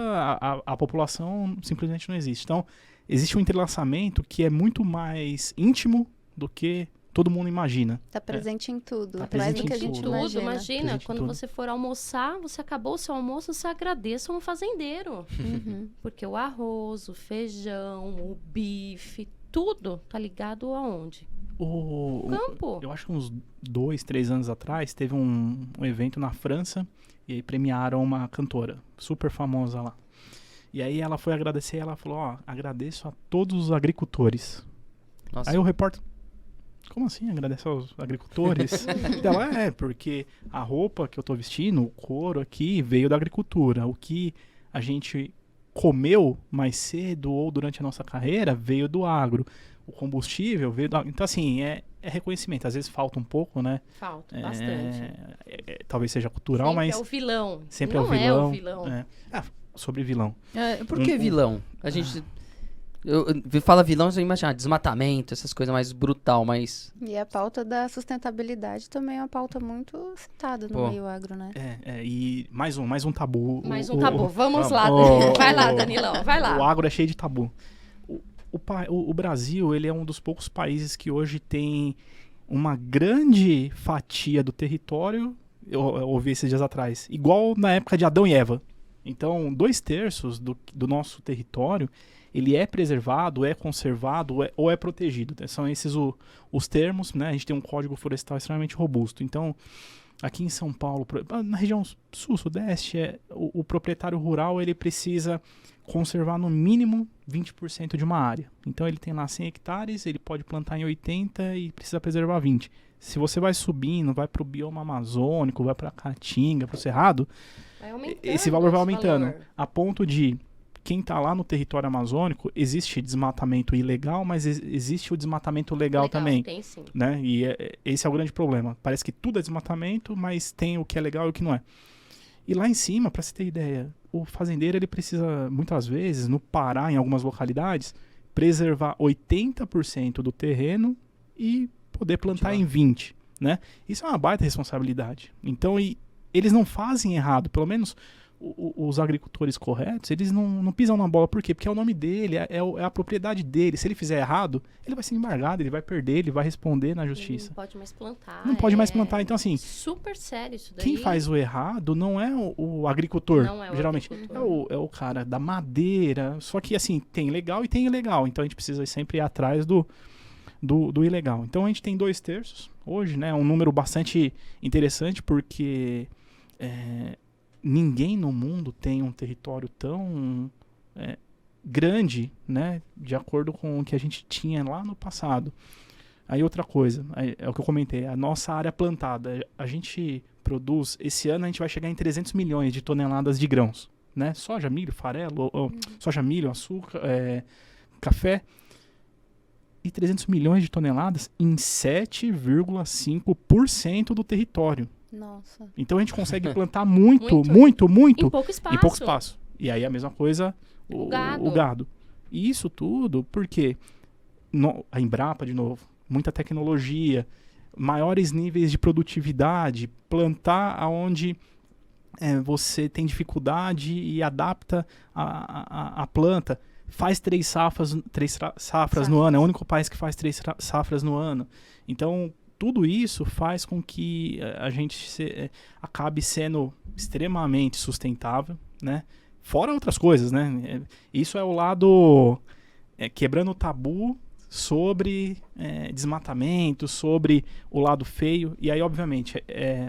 a população simplesmente não existe. Então, existe um entrelaçamento que é muito mais íntimo do que todo mundo imagina. Tá presente em tudo, Tá mais presente do que a em gente tudo. Tudo, imagina. imagina, Presente em quando tudo. você for almoçar, você acabou o seu almoço, você agradeça um fazendeiro. Uhum. Porque o arroz, o feijão, o bife, tudo tá ligado aonde? Campo. Eu acho que uns 2, 3 anos atrás teve um evento na França e aí premiaram uma cantora super famosa lá. E aí ela foi agradecer e ela falou, agradeço a todos os agricultores. Nossa, Aí o repórter, como assim agradecer aos agricultores? Ela, porque a roupa que eu tô vestindo, o couro aqui, veio da agricultura. O que a gente comeu mais cedo ou durante a nossa carreira veio do agro. O combustível veio do agro. Então, assim, é reconhecimento. Às vezes falta um pouco, né? Falta bastante. Talvez seja cultural, Sempre mas é o vilão. sempre Não é o vilão. é o vilão. Sobre vilão. por que vilão? A gente... Fala vilão, você imagina desmatamento, essas coisas mais brutal, mas... E a pauta da sustentabilidade também é uma pauta muito citada no meio agro, né? E mais um tabu. Mais um tabu. Vamos lá, vai lá, Danilão, vai lá. O agro é cheio de tabu. O Brasil, ele é um dos poucos países que hoje tem uma grande fatia do território, eu ouvi esses dias atrás, igual na época de Adão e Eva. Então, 2/3 do nosso território, ele é preservado, é conservado ou é protegido. São esses os termos, né? A gente tem um código florestal extremamente robusto. Então, aqui em São Paulo, na região sul, sudeste, o proprietário rural ele precisa conservar no mínimo 20% de uma área. Então, ele tem lá 100 hectares, ele pode plantar em 80 e precisa preservar 20. Se você vai subindo, vai para o bioma amazônico, vai para a Caatinga, para o Cerrado, esse valor vai aumentando. A ponto de quem está lá no território amazônico, existe desmatamento ilegal, mas existe o desmatamento legal também. Tem sim. Né? E esse é o grande problema. Parece que tudo é desmatamento, mas tem o que é legal e o que não é. E lá em cima, para você ter ideia, o fazendeiro ele precisa, muitas vezes, no Pará, em algumas localidades, preservar 80% do terreno e poder plantar em 20%. Né? Isso é uma baita responsabilidade. Então, eles não fazem errado, pelo menos os agricultores corretos, eles não pisam na bola. Por quê? Porque é o nome dele, é a propriedade dele. Se ele fizer errado, ele vai ser embargado, ele vai perder, ele vai responder na justiça. Não pode mais plantar. Não pode mais plantar. Então, assim, super sério isso daí. Quem faz o errado não é o agricultor. Não é o geralmente agricultor. É o cara da madeira. Só que, assim, tem legal e tem ilegal. Então, a gente precisa sempre ir atrás do ilegal. Então, a gente tem 2/3 hoje, né? Um número bastante interessante, porque... ninguém no mundo tem um território tão grande, né, de acordo com o que a gente tinha lá no passado. Aí outra coisa, é o que eu comentei, a nossa área plantada, a gente produz, esse ano a gente vai chegar em 300 milhões de toneladas de grãos, né, soja, milho, farelo, soja, milho, açúcar, café, e 300 milhões de toneladas em 7,5% do território. Nossa. Então a gente consegue plantar muito. Em pouco espaço. Em pouco espaço. E aí a mesma coisa o gado. E isso tudo porque a Embrapa, de novo, muita tecnologia, maiores níveis de produtividade, plantar aonde você tem dificuldade e adapta a planta. Faz 3 safras no ano. É o único país que faz 3 safras no ano. Então... tudo isso faz com que a gente acabe sendo extremamente sustentável, né? Fora outras coisas, né? Isso é o lado quebrando o tabu sobre desmatamento, sobre o lado feio. E aí, obviamente,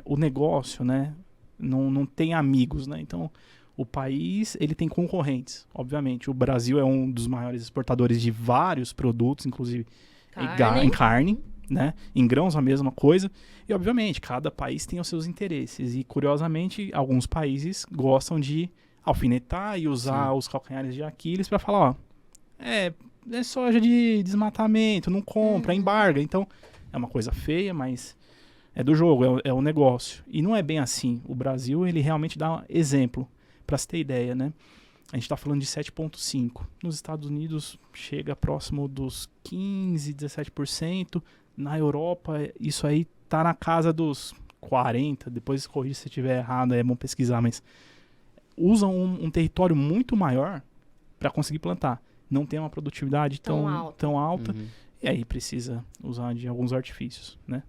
o negócio, né? Não tem amigos, né? Então, o país ele tem concorrentes, obviamente. O Brasil é um dos maiores exportadores de vários produtos, inclusive em carne. Né? Em grãos a mesma coisa. E obviamente, cada país tem os seus interesses. E curiosamente, alguns países gostam de alfinetar e usar os calcanhares de Aquiles para falar, ó, é soja de desmatamento, não compra, embarga. Então, é uma coisa feia, mas é do jogo, é o negócio. E não é bem assim. O Brasil, ele realmente dá um exemplo, para se ter ideia, né? A gente está falando de 7,5%. Nos Estados Unidos, chega próximo dos 15%, 17%. Na Europa, isso aí tá na casa dos 40%. Depois corrija se estiver errado, é bom pesquisar. Mas usam um território muito maior para conseguir plantar. Não tem uma produtividade tão alta. Uhum. E aí precisa usar de alguns artifícios, né?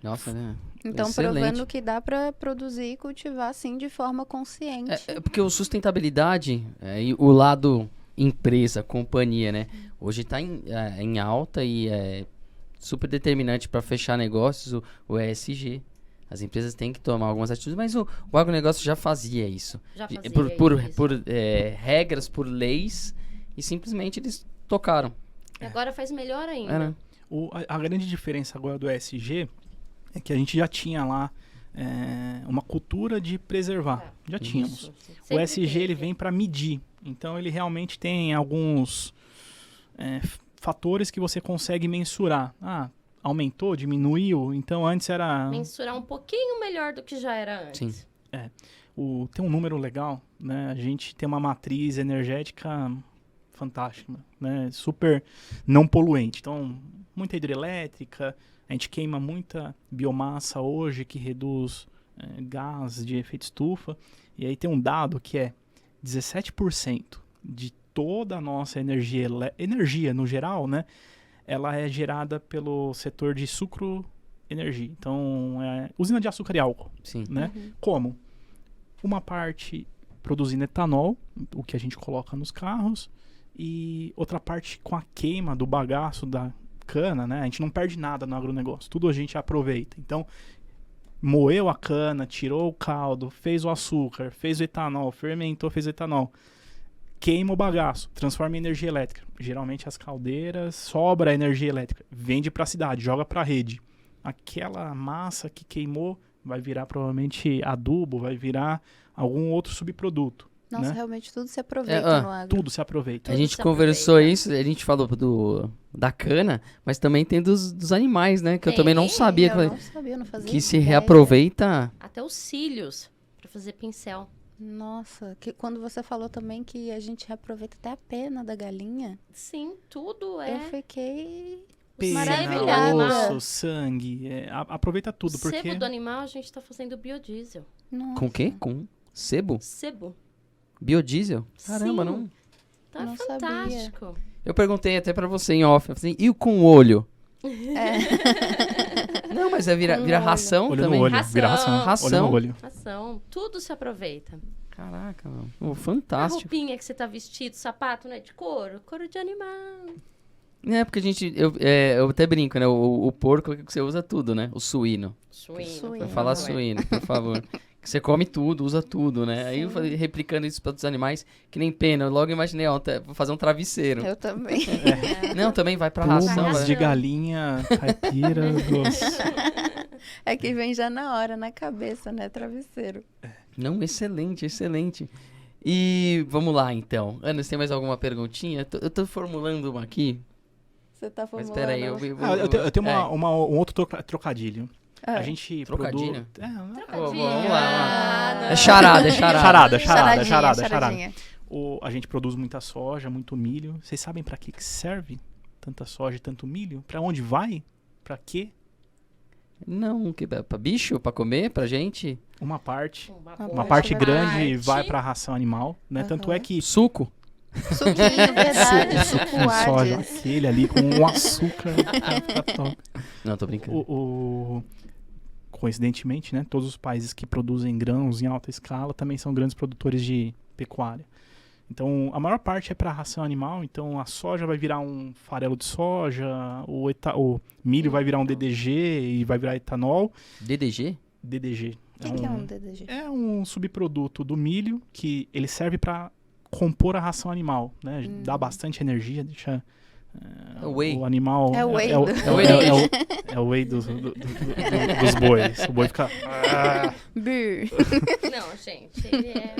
Nossa, né? Então, Excelente. provando que dá para produzir e cultivar, assim, de forma consciente. Porque o sustentabilidade, e o lado empresa, companhia, né? Hoje está em alta e é super determinante para fechar negócios o ESG. As empresas têm que tomar algumas atitudes, mas o agronegócio já fazia isso. Por regras, por leis, e simplesmente eles tocaram. E agora faz melhor ainda. A grande diferença agora do ESG é que a gente já tinha lá uma cultura de preservar. Já tínhamos. O ESG ele vem para medir. Então ele realmente tem alguns fatores que você consegue mensurar. Aumentou, diminuiu, então antes era... Mensurar um pouquinho melhor do que já era antes. Sim. Tem um número legal, né? A gente tem uma matriz energética fantástica, né? Super não poluente. Então, muita hidrelétrica, a gente queima muita biomassa hoje que reduz gás de efeito estufa. E aí tem um dado que é 17% de toda a nossa energia no geral, né? Ela é gerada pelo setor de sucro energia. Então, usina de açúcar e álcool. Sim. Né? Como? Uma parte produzindo etanol, o que a gente coloca nos carros, e outra parte com a queima do bagaço da cana, né? A gente não perde nada no agronegócio, tudo a gente aproveita. Então, moeu a cana, tirou o caldo, fez o açúcar, fez o etanol, fermentou, fez o etanol, queima o bagaço, transforma em energia elétrica. Geralmente as caldeiras, sobra a energia elétrica, vende para a cidade, joga para a rede. Aquela massa que queimou vai virar provavelmente adubo, vai virar algum outro subproduto. Nossa, né? realmente tudo se aproveita no agro. Tudo se aproveita. A gente conversou isso, a gente falou da cana, mas também tem dos animais, né? Que eu também não sabia. Eu não sabia, não fazia que se ideia. reaproveita. Até os cílios para fazer pincel. Nossa, que quando você falou também que a gente reaproveita até a pena da galinha, Sim, tudo eu é. fiquei Pena, maravilhada. osso, sangue, aproveita tudo, O porque... sebo do animal a gente tá fazendo biodiesel. Nossa, Com o quê? Com sebo? Sebo. Biodiesel? Caramba, Sim. não. Tá Não fantástico. Eu perguntei até pra você em off, eu falei, e o com o olho? É. Não, mas Com vira olho. ração Olho também. no olho, Ração. vira ração. Ração. Olho no olho. Ação. Tudo se aproveita. Caraca, mano. A Fantástico. roupinha que você tá vestido, sapato, né? De couro. Couro de animal. É, porque a gente, eu até brinco, né? O porco que você usa tudo, né? O suíno. Suíno. Suíno. Pra Não, falar é. suíno, por favor. Que você come tudo, usa tudo, né? Aí eu falei, replicando isso para outros animais, que nem pena. Eu logo imaginei, ó, vou fazer um travesseiro. Eu também. Não, também vai pra ração. Plumas vai. de galinha, caipira, doce. É que vem já na hora, na cabeça, né? Travesseiro. Não, excelente, excelente. E vamos lá, então. Ana, você tem mais alguma perguntinha? Eu tô formulando uma aqui, Você tá mas formulando. peraí, eu Eu tenho um outro trocadilho. Ah, A gente Trocadilho? Trocadilho. vamos lá. não. É charada, é charada. charadinha. A gente produz muita soja, muito milho. Vocês sabem pra que serve tanta soja e tanto milho? Pra onde vai? Pra quê? Não, pra bicho, pra comer, pra gente? Uma parte. Uma Uma parte parte grande parte. vai pra ração animal, né? Aham. Tanto é que Suquinho, Suco. verdade. suco de Suco soja, Hades. aquele ali com um açúcar, fica top. Não, tô brincando. Coincidentemente, né, todos os países que produzem grãos em alta escala também são grandes produtores de pecuária. Então, a maior parte é para ração animal. Então, a soja vai virar um farelo de soja, o milho vai virar um DDG e vai virar etanol. DDG? DDG. O que é um DDG? É um subproduto do milho que ele serve para compor a ração animal, né? Dá bastante energia, deixa É o whey. o animal... É o whey é o do- é o whey dos bois. O boi fica... Bir. Não, gente, ele é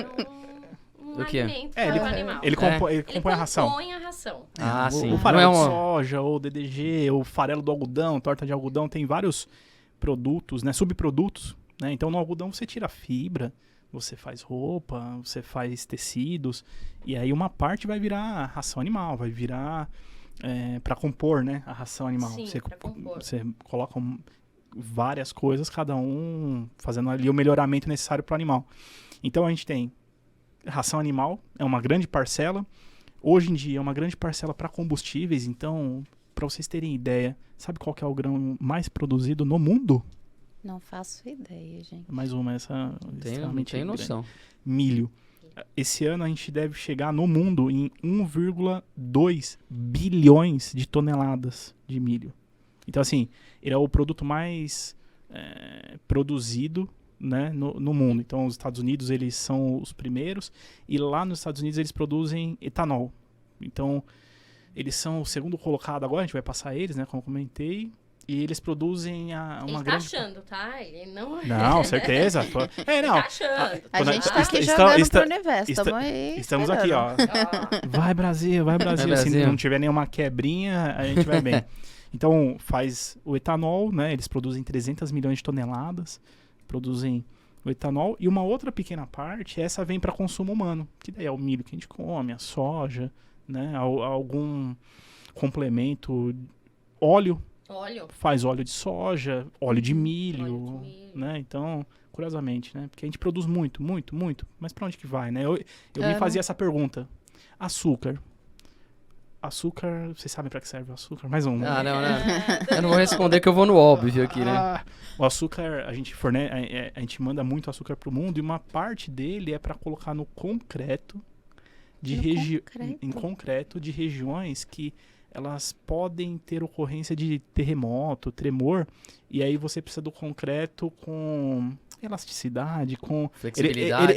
um O quê? alimento É, para ele- o animal. Ele É. compõe a ração. compõe a ração. Ah, sim. O farelo Não é de uma- soja, ou DDG, ou farelo do algodão, torta de algodão, tem vários produtos, né, subprodutos, né? Então no algodão você tira fibra, você faz roupa, você faz tecidos, e aí uma parte vai virar ração animal, vai virar para compor, né, a ração animal. Sim, pra compor. Você coloca várias coisas, cada um fazendo ali o melhoramento necessário para o animal. Então a gente tem ração animal, é uma grande parcela. Hoje em dia é uma grande parcela para combustíveis. Então, para vocês terem ideia, sabe qual que é o grão mais produzido no mundo? Não faço ideia, gente. Mais uma, essa Não extremamente tenho grande. noção. Milho. Esse ano a gente deve chegar no mundo em 1,2 bilhões de toneladas de milho. Então, assim, ele é o produto mais produzido, né, no mundo. Então, os Estados Unidos, eles são os primeiros, e lá nos Estados Unidos eles produzem etanol. Então, eles são o segundo colocado agora, a gente vai passar eles, né, como eu comentei, e eles produzem uma Ele tá grande... achando, tá? Ele não... Não, certeza. Não. Ele tá achando. A Quando gente tá aqui está- jogando está- pro universo, está- aí Estamos esperando. aqui, ó. Vai Brasil, vai Brasil. Vai, Se Brasil. não tiver nenhuma quebrinha, a gente vai bem. Então, faz o etanol, né? Eles produzem 300 milhões de toneladas, produzem o etanol. E uma outra pequena parte, essa vem para consumo humano, que daí é o milho que a gente come, a soja, né? Algum complemento, óleo, faz óleo de soja, óleo de milho, né? Então, curiosamente, né? Porque a gente produz muito, muito, muito, mas para onde que vai, né? Eu me fazia essa pergunta. Açúcar, vocês sabem para que serve o açúcar? Mais um. Ah, não. Eu não vou responder que eu vou no óbvio aqui, né? O açúcar, a gente manda muito açúcar pro mundo e uma parte dele é para colocar no concreto em concreto de regiões que elas podem ter ocorrência de terremoto, tremor, e aí você precisa do concreto com elasticidade, com flexibilidade.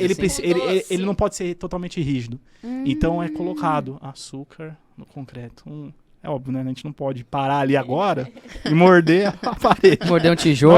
Ele não pode ser totalmente rígido. Então é colocado açúcar no concreto. É óbvio, né? A gente não pode parar ali agora e morder a parede. Morder um tijolo.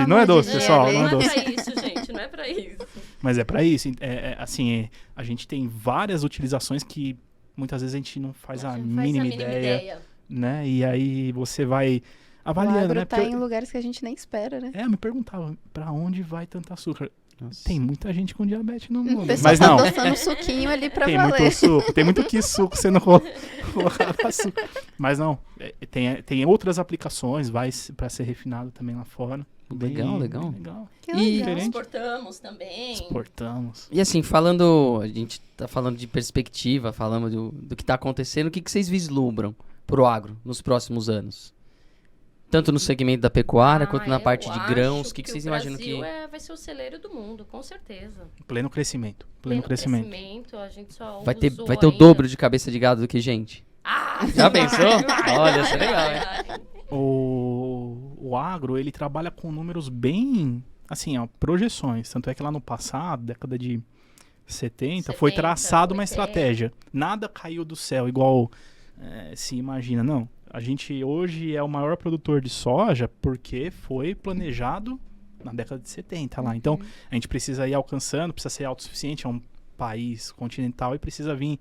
Não é doce, pessoal. Não é doce. Não é pra isso, gente. Não é pra isso. Mas é pra isso. Assim, a gente tem várias utilizações que muitas vezes a gente não faz a mínima ideia, né? E aí você vai avaliando, o agro né? Tá em lugares que a gente nem espera, né? Eu me perguntava, pra onde vai tanto açúcar? Nossa. Tem muita gente com diabetes no mundo. Mas não. Tá adoçando suquinho ali pra valer. Muito suco, tem muito suco sendo colocado açúcar. Mas não, tem outras aplicações, vai pra ser refinado também lá fora. Legal. Que legal. Exportamos também. Exportamos. E assim, a gente tá falando de perspectiva, falando do que tá acontecendo, o que vocês vislumbram pro agro nos próximos anos? Tanto no segmento da pecuária, quanto na parte de grãos, o que vocês imaginam que... vai ser o celeiro do mundo, com certeza. Pleno crescimento. A gente só vai ter o dobro de cabeça de gado do que gente. Já pensou? Olha, isso é legal, hein? O agro, ele trabalha com números bem, assim, projeções. Tanto é que lá no passado, década de 70 foi traçada uma estratégia. Nada caiu do céu, igual se imagina. Não. A gente hoje é o maior produtor de soja porque foi planejado na década de 70 lá. Então, a gente precisa ir alcançando, precisa ser autossuficiente, é um país continental e precisa vir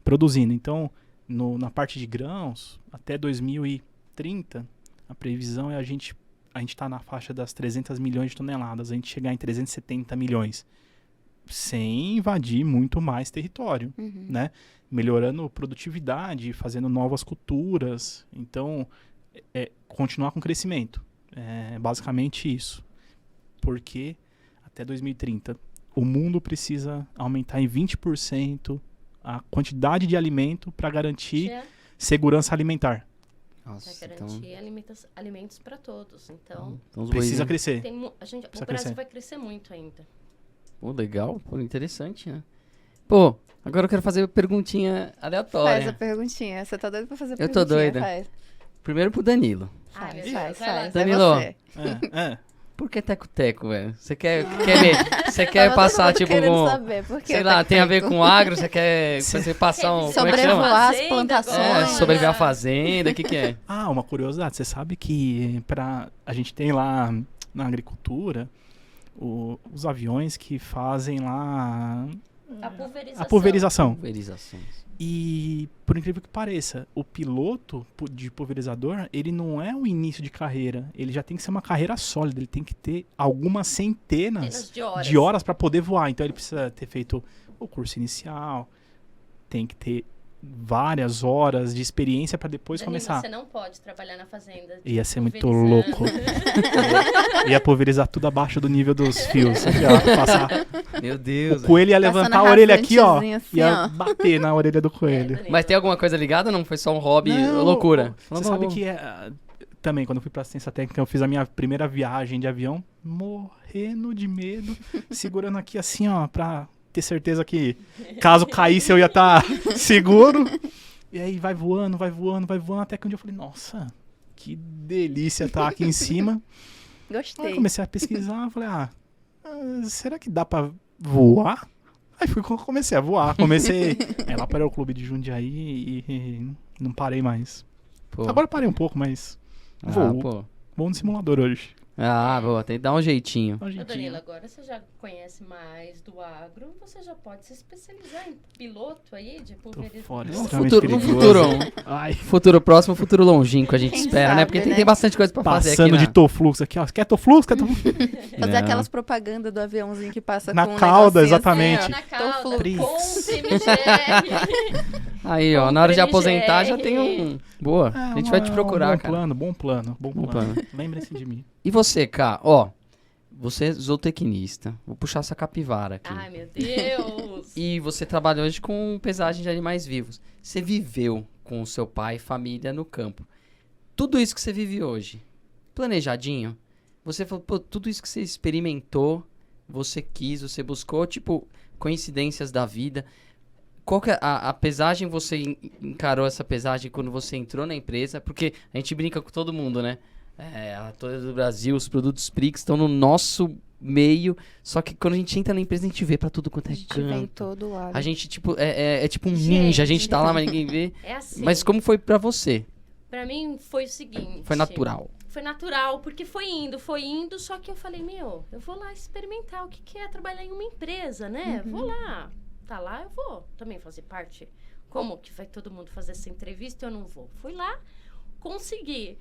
produzindo. Então, na parte de grãos, até 2030, a previsão é a gente está na faixa das 300 milhões de toneladas, a gente chegar em 370 milhões, sem invadir muito mais território, né? Melhorando produtividade, fazendo novas culturas. Então, continuar com crescimento. É basicamente isso. Porque até 2030, o mundo precisa aumentar em 20% a quantidade de alimento para garantir segurança alimentar. Nossa, para garantir alimentos para todos. Então precisa crescer. O Brasil vai crescer muito ainda. Pô, legal. Pô, interessante, né? Pô, agora eu quero fazer uma perguntinha aleatória. Faz a perguntinha. Você tá doido pra fazer a perguntinha? Eu tô doida. Faz. Primeiro pro Danilo. Faz. Danilo, por que teco-teco, velho? Você quer passar, tipo, sei lá, tem a ver com agro? Você quer passar um... Sobrevoar as plantações. Sobrevoar a fazenda, o que é? Uma curiosidade. Você sabe que a gente tem lá na agricultura os aviões que fazem lá... A pulverização. E, por incrível que pareça, o piloto de pulverizador, ele não é o início de carreira. Ele já tem que ser uma carreira sólida. Ele tem que ter algumas centenas de horas para poder voar. Então, ele precisa ter feito o curso inicial. Tem que ter várias horas de experiência para depois começar. Você não pode trabalhar na fazenda. Ia ser muito louco. Ia pulverizar tudo abaixo do nível dos fios. Ia passar. Meu Deus. O coelho ia levantar a orelha aqui, ó. Ia bater na orelha do coelho. Mas tem alguma coisa ligada ou não? Foi só um hobby loucura? Você sabe que também, quando eu fui pra assistência técnica, eu fiz a minha primeira viagem de avião, morrendo de medo, segurando aqui assim, ó, pra ter certeza que caso caísse eu ia estar seguro. E aí vai voando, até que um dia eu falei, nossa, que delícia estar aqui em cima. Gostei. Aí comecei a pesquisar, falei, será que dá pra voar? Aí comecei a voar, lá para o clube de Jundiaí e não parei mais. Pô. Agora parei um pouco, mas vou no simulador hoje. Boa, tem que dar um jeitinho. Danilo, agora você já conhece mais do agro, você já pode se especializar em piloto aí de pulverização. Futuro próximo, futuro longínquo, a gente espera, né? Porque tem bastante coisa pra fazer aqui. Passando de Toflux aqui, ó. Quer Toflux? Fazer aquelas propagandas do aviãozinho que passa na com cauda, exatamente. Na cauda, Trix. Aí, ó, Com na hora de PNGR. aposentar já tem um... Boa, a gente vai te procurar, cara. Bom plano. Lembre-se de mim. E você, Cá, ó, você é zootecnista. Vou puxar essa capivara aqui. Ai, meu Deus. E você trabalha hoje com pesagem de animais vivos. Você viveu com o seu pai e família no campo. Tudo isso que você vive hoje, planejadinho? Você falou, pô, tudo isso que você experimentou, você quis, você buscou, tipo, coincidências da vida. Qual que é a pesagem, você encarou essa pesagem quando você entrou na empresa? Porque a gente brinca com todo mundo, né? A Toledo do Brasil, os produtos Prix estão no nosso meio, só que quando a gente entra na empresa, a gente vê pra tudo quanto é A gente vem canto. todo lado. A gente, tipo, é tipo um ninja, a gente tá lá, mas ninguém vê. É assim. Mas como foi pra você? Pra mim foi o seguinte. Foi natural. Foi natural, porque foi indo, só que eu falei, eu vou lá experimentar o que é trabalhar em uma empresa, né? Uhum. Vou lá. Tá lá, eu vou também fazer parte. Como que vai todo mundo fazer essa entrevista? Eu não vou. Fui lá, consegui.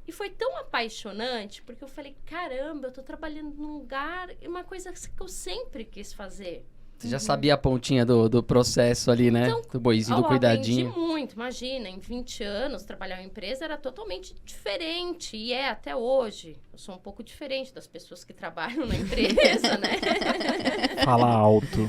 E foi tão apaixonante, porque eu falei, caramba, eu tô trabalhando num lugar, uma coisa que eu sempre quis fazer. Você já sabia a pontinha do processo ali, né? Então, Do boizinho, do cuidadinho. Aprendi muito, imagina, em 20 anos, trabalhar em uma empresa era totalmente diferente, e é até hoje. Eu sou um pouco diferente das pessoas que trabalham na empresa, né? Fala alto.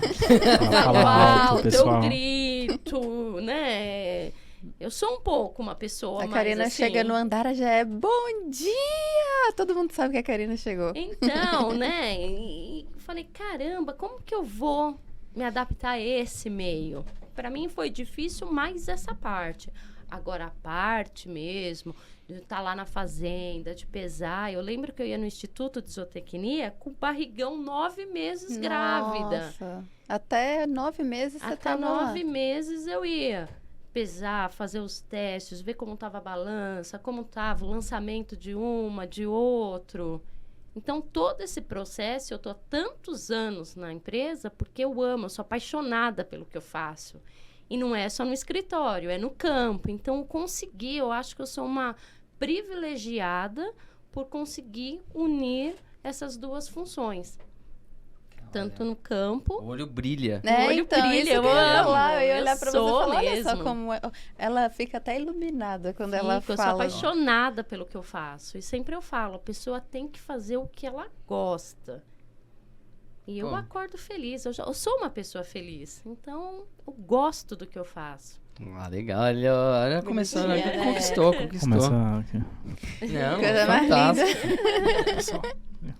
Falo alto, eu pessoal. grito, né? Eu sou um pouco uma pessoa A mais Karina assim... chega no andar, já é bom dia! Todo mundo sabe que a Karina chegou. Então, né? E falei, caramba, como que eu vou me adaptar a esse meio? Para mim foi difícil mais essa parte. Agora, a parte mesmo, de estar lá na fazenda, de pesar. Eu lembro que eu ia no Instituto de Zootecnia com barrigão 9 meses grávida. Nossa, até 9 meses você Até tava lá. 9 meses eu ia pesar, fazer os testes, ver como estava a balança, como estava o lançamento de outro. Então, todo esse processo, eu tô há tantos anos na empresa porque eu amo, eu sou apaixonada pelo que eu faço. E não é só no escritório, é no campo. Então, eu acho que eu sou uma privilegiada por conseguir unir essas duas funções. Tanto no campo... O olho brilha. Né? O olho Então, brilha, isso eu que eu ia amo, falar, eu ia eu olhar pra você e sou falar, olha só mesmo. como ela fica até iluminada quando ela Eu sou fala. apaixonada pelo que eu faço. E sempre eu falo, a pessoa tem que fazer o que ela gosta. E eu Pô. acordo feliz. Eu sou uma pessoa feliz. Então, eu gosto do que eu faço. Ah, legal. Olha começando. Bonitinha, né? Conquistou. Começa aqui. Não, Coisa mais fantástico. Pessoal.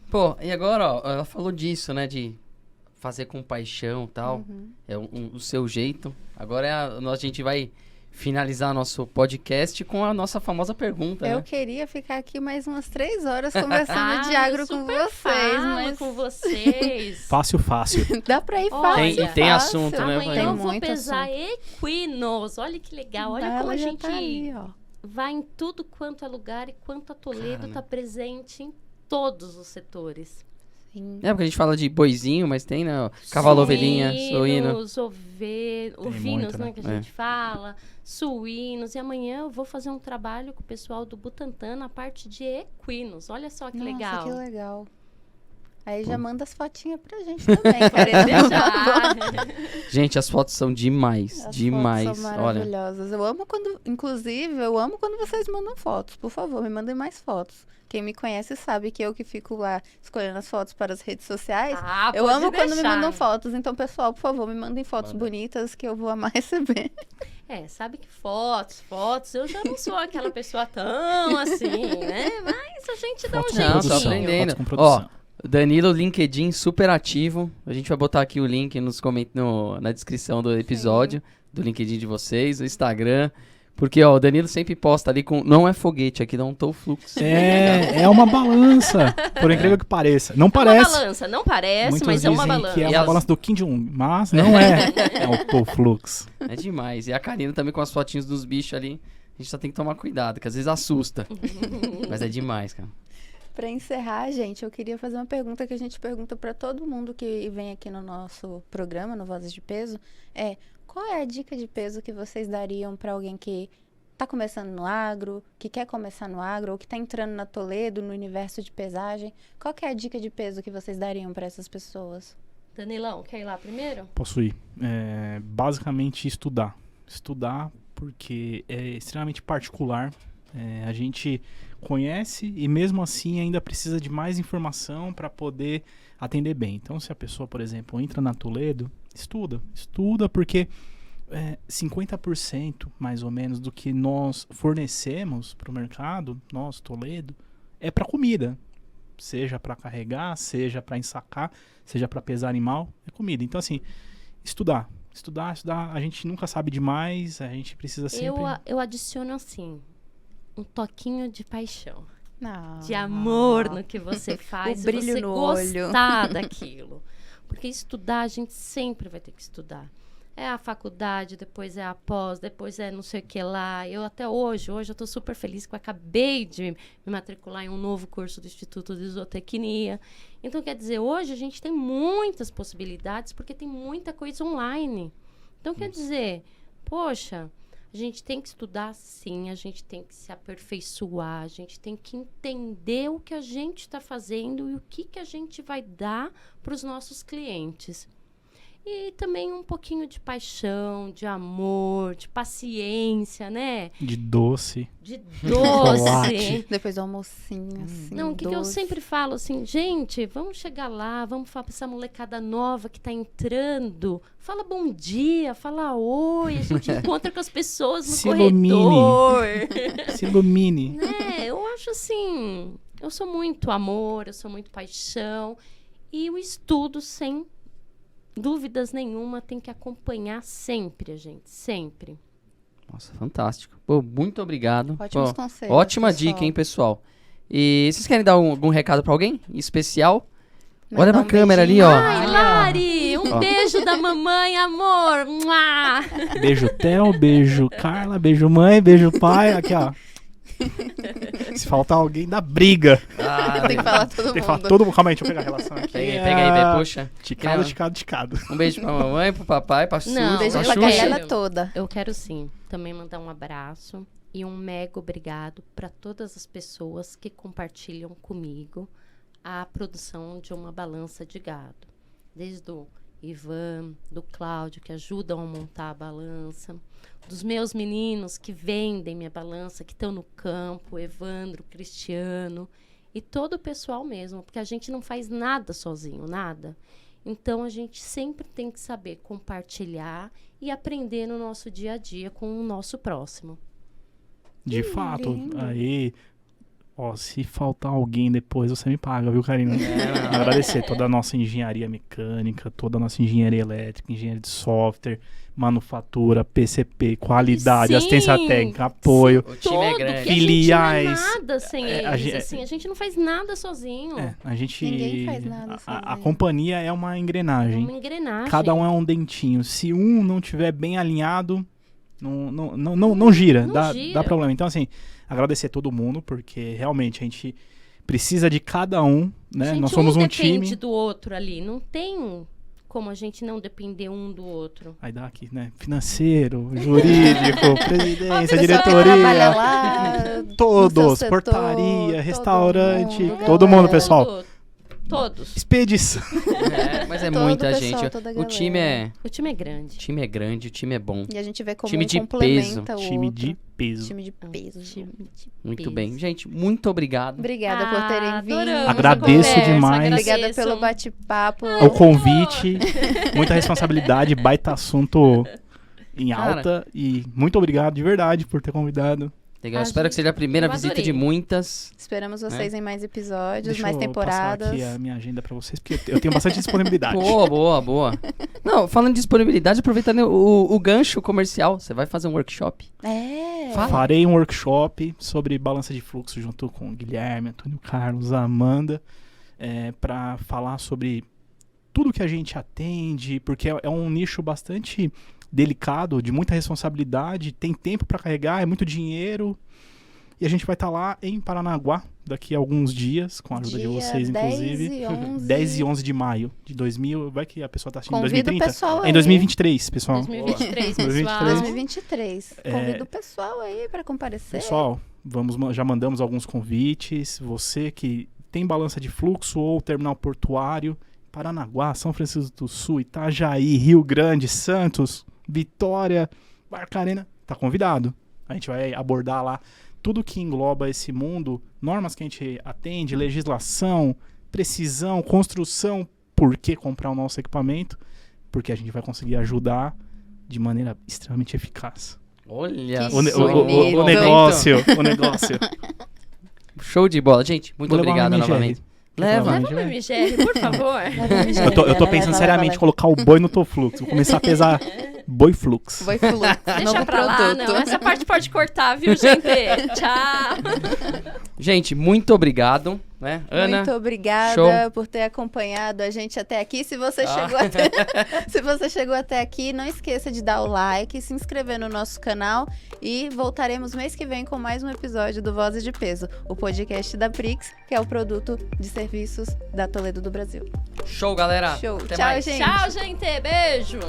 Pô, e agora, ó, ela falou disso, né? De fazer com paixão e tal. Uhum. É o seu jeito. Agora a gente vai finalizar nosso podcast com a nossa famosa pergunta, Eu né? queria ficar aqui mais umas 3 horas conversando de eu agro com super vocês, falo mas com vocês. Fácil. dá pra ir Olha, fácil. Tem fácil. assunto, né? Amanhã Tem eu vou muito pesar equinos. Olha que legal. Olha Ela como a já gente tá ali, ó. vai em tudo quanto é lugar e quanto a Toledo Cara, está presente em todos os setores. Sim. É porque a gente fala de boizinho, mas tem, né? Ó, cavalo, ovelhinha, suíno. Ovinos, muito, né, né? que a gente fala, suínos. E amanhã eu vou fazer um trabalho com o pessoal do Butantan na parte de equinos. Olha só que Nossa, legal. que legal. Aí já manda as fotinhas pra gente também, Karina. Deixar. Gente, as fotos são demais. As demais. fotos são Olha. maravilhosas. Eu amo quando, inclusive, eu amo quando vocês mandam fotos. Por favor, me mandem mais fotos. Quem me conhece sabe que eu que fico lá escolhendo as fotos para as redes sociais. Ah, Eu pode amo quando me deixar. mandam fotos. Então, pessoal, por favor, me mandem fotos Manda. bonitas que eu vou amar receber. Sabe que fotos, eu já não sou aquela pessoa tão assim, né? Mas a gente dá um Fotos com Não, tô jeitinho. produção. aprendendo. Fotos com produção. Danilo LinkedIn super ativo. A gente vai botar aqui o link na descrição do episódio, do LinkedIn de vocês, o Instagram. Porque, ó, o Danilo sempre posta ali com... Não é foguete, aqui dá um tow flux. É uma balança. Por incrível que pareça. Não É uma parece. balança, não parece, Muitos mas é uma dizem balança. que é E uma as- balança do Kim Jong, mas não é. É o Toflux. É demais. E a Karina também com as fotinhas dos bichos ali. A gente só tem que tomar cuidado, que às vezes assusta. Mas é demais, cara. Para encerrar, gente, eu queria fazer uma pergunta que a gente pergunta para todo mundo que vem aqui no nosso programa, no Vozes de Peso. Qual é a dica de peso que vocês dariam para alguém que está começando no agro, que quer começar no agro, ou que está entrando na Toledo, no universo de pesagem? Qual que é a dica de peso que vocês dariam para essas pessoas? Danilão, quer ir lá primeiro? Posso ir. Basicamente estudar. Estudar, porque é extremamente particular. A gente conhece e mesmo assim ainda precisa de mais informação para poder atender bem. Então, se a pessoa, por exemplo, entra na Toledo, estuda porque 50% mais ou menos do que nós fornecemos para o mercado, nós, Toledo, é para comida. Seja para carregar, seja para ensacar, seja para pesar animal, é comida. Então, assim, estudar, a gente nunca sabe demais, a gente precisa sempre... Eu adiciono assim, um toquinho de paixão, Não. de amor no que você faz, O brilho você no olho. gostar daquilo. Porque estudar, a gente sempre vai ter que estudar. É a faculdade, depois é a pós, depois é não sei o que lá. Eu até hoje eu tô super feliz que eu acabei de me matricular em um novo curso do Instituto de Zootecnia. Então, quer dizer, hoje a gente tem muitas possibilidades porque tem muita coisa online. Então, quer dizer, poxa, a gente tem que estudar sim, a gente tem que se aperfeiçoar, a gente tem que entender o que a gente está fazendo e o que a gente vai dar para os nossos clientes. E também um pouquinho de paixão, de amor, de paciência, né? De doce. De doce. Chocolate. Depois do almocinho, assim. Não, o que eu doce. sempre falo assim, gente, vamos chegar lá, vamos falar pra essa molecada nova que tá entrando. Fala bom dia, fala oi, a gente encontra com as pessoas no Se ilumine. corredor. Se ilumine. Né? Eu acho assim, eu sou muito amor, eu sou muito paixão. E o estudo, sem dúvidas nenhuma, tem que acompanhar sempre a gente, sempre. Nossa, fantástico. Pô, muito obrigado. Ótimos Pô, conselhos, ótima pessoal. dica, hein, pessoal. E vocês querem dar algum recado pra alguém em especial? Olha Mandar pra câmera ali, ó. Ai, Lari, um Ó. beijo da mamãe, amor. Mua! Beijo, Theo, beijo, Carla, beijo, mãe, beijo, pai. Aqui, ó. Se faltar alguém, dá briga. Ah, Tem que falar todo Tem que mundo. falar todo mundo. Calma aí, deixa eu pegar a relação aqui. pega aí, puxa. Ticado, ticado, ticado. Um beijo pra mamãe, pro papai, pra Suzy, Não, Beijo pra pra Xuxa. galera toda. Eu quero sim também mandar um abraço e um mega obrigado para todas as pessoas que compartilham comigo a produção de uma balança de gado. Desde o Ivan, do Cláudio, que ajudam a montar a balança, dos meus meninos que vendem minha balança, que estão no campo, Evandro, Cristiano, e todo o pessoal mesmo, porque a gente não faz nada sozinho, nada. Então, a gente sempre tem que saber compartilhar e aprender no nosso dia a dia com o nosso próximo. De fato. lindo. Aí, ó, se faltar alguém depois, você me paga, viu, Karina? É, não. Agradecer toda a nossa engenharia mecânica, toda a nossa engenharia elétrica, engenharia de software, manufatura, PCP, qualidade, Sim, assistência técnica, apoio. O time é Todo, grande. que a gente Filiais. não é nada sem a eles, gente- assim, a gente não faz nada sozinho. A gente. Ninguém faz nada a sozinho. companhia é uma É engrenagem. uma engrenagem. Cada um é um dentinho. Se um não tiver bem alinhado, não gira, Não dá gira. problema. Então, assim, agradecer todo mundo, porque realmente a gente precisa de cada um, né? Gente, Nós somos um depende time. do outro ali. Não tem como a gente não depender um do outro. Aí dá aqui, né? Financeiro, jurídico, presidência, Pessoa que trabalha diretoria, lá, no seu todos, setor, portaria, todo restaurante, mundo, todo mundo, galera. pessoal. Todos. Expedição. É, mas é Todo muita pessoal, gente. toda O time é, O time é grande. o time é grande, o time é bom. E a gente vê como Time um de complementa o Time outro. de peso. Time de É um peso. time de Muito peso. bem. Gente, muito obrigado. Obrigada por terem vindo. adoramos a Agradeço conversa, demais. Obrigada agradeço. pelo bate-papo. O convite, muita responsabilidade, baita assunto em Cara. alta. E muito obrigado de verdade por ter convidado. Legal. Ah, Espero que seja a primeira eu visita adorei. de muitas. Esperamos vocês em mais episódios, Deixa mais eu temporadas. passar aqui a minha agenda pra vocês, porque eu tenho bastante disponibilidade. Boa. Não, falando de disponibilidade, aproveitando o gancho comercial, você vai fazer um workshop? É. Fala. Farei um workshop sobre balança de fluxo junto com o Guilherme, Antônio Carlos, a Amanda, para falar sobre tudo que a gente atende, porque é um nicho bastante delicado, de muita responsabilidade, tem tempo para carregar, é muito dinheiro. E a gente vai estar lá em Paranaguá daqui a alguns dias, com a ajuda de Dia vocês, 10 inclusive. e 11. 10 e 11 de maio de 2000. Vai que a pessoa tá assistindo em Convido o 2030? pessoal É aí. em 2023, pessoal. 2023, 2023. pessoal. 2023. Convido o pessoal aí pra comparecer. Pessoal, já mandamos alguns convites. Você que tem balança de fluxo ou terminal portuário, Paranaguá, São Francisco do Sul, Itajaí, Rio Grande, Santos, Vitória, Barcarena, tá convidado. A gente vai abordar lá tudo que engloba esse mundo, normas que a gente atende, legislação, precisão, construção, por que comprar o nosso equipamento, porque a gente vai conseguir ajudar de maneira extremamente eficaz. Olha Que só. O negócio. Show de bola. Gente, muito Vou levar obrigado uma MGL. novamente. Quer Leva. levar Leva uma MGL, por favor. Eu tô pensando seriamente em colocar o boi no Toflux. Vou começar a pesar boi flux. Foi fluxo. Deixa Novo pra lá, produto. não. Essa parte pode cortar, viu, gente? Tchau. Gente, muito obrigado, né? Ana, Muito obrigada show. por ter acompanhado a gente até aqui. Se você, Ah. se você chegou até aqui, não esqueça de dar o like, se inscrever no nosso canal e voltaremos mês que vem com mais um episódio do Vozes de Peso, o podcast da Prix, que é o produto de serviços da Toledo do Brasil. show, galera. Show. Até Tchau, mais. gente. Tchau, gente. Beijo.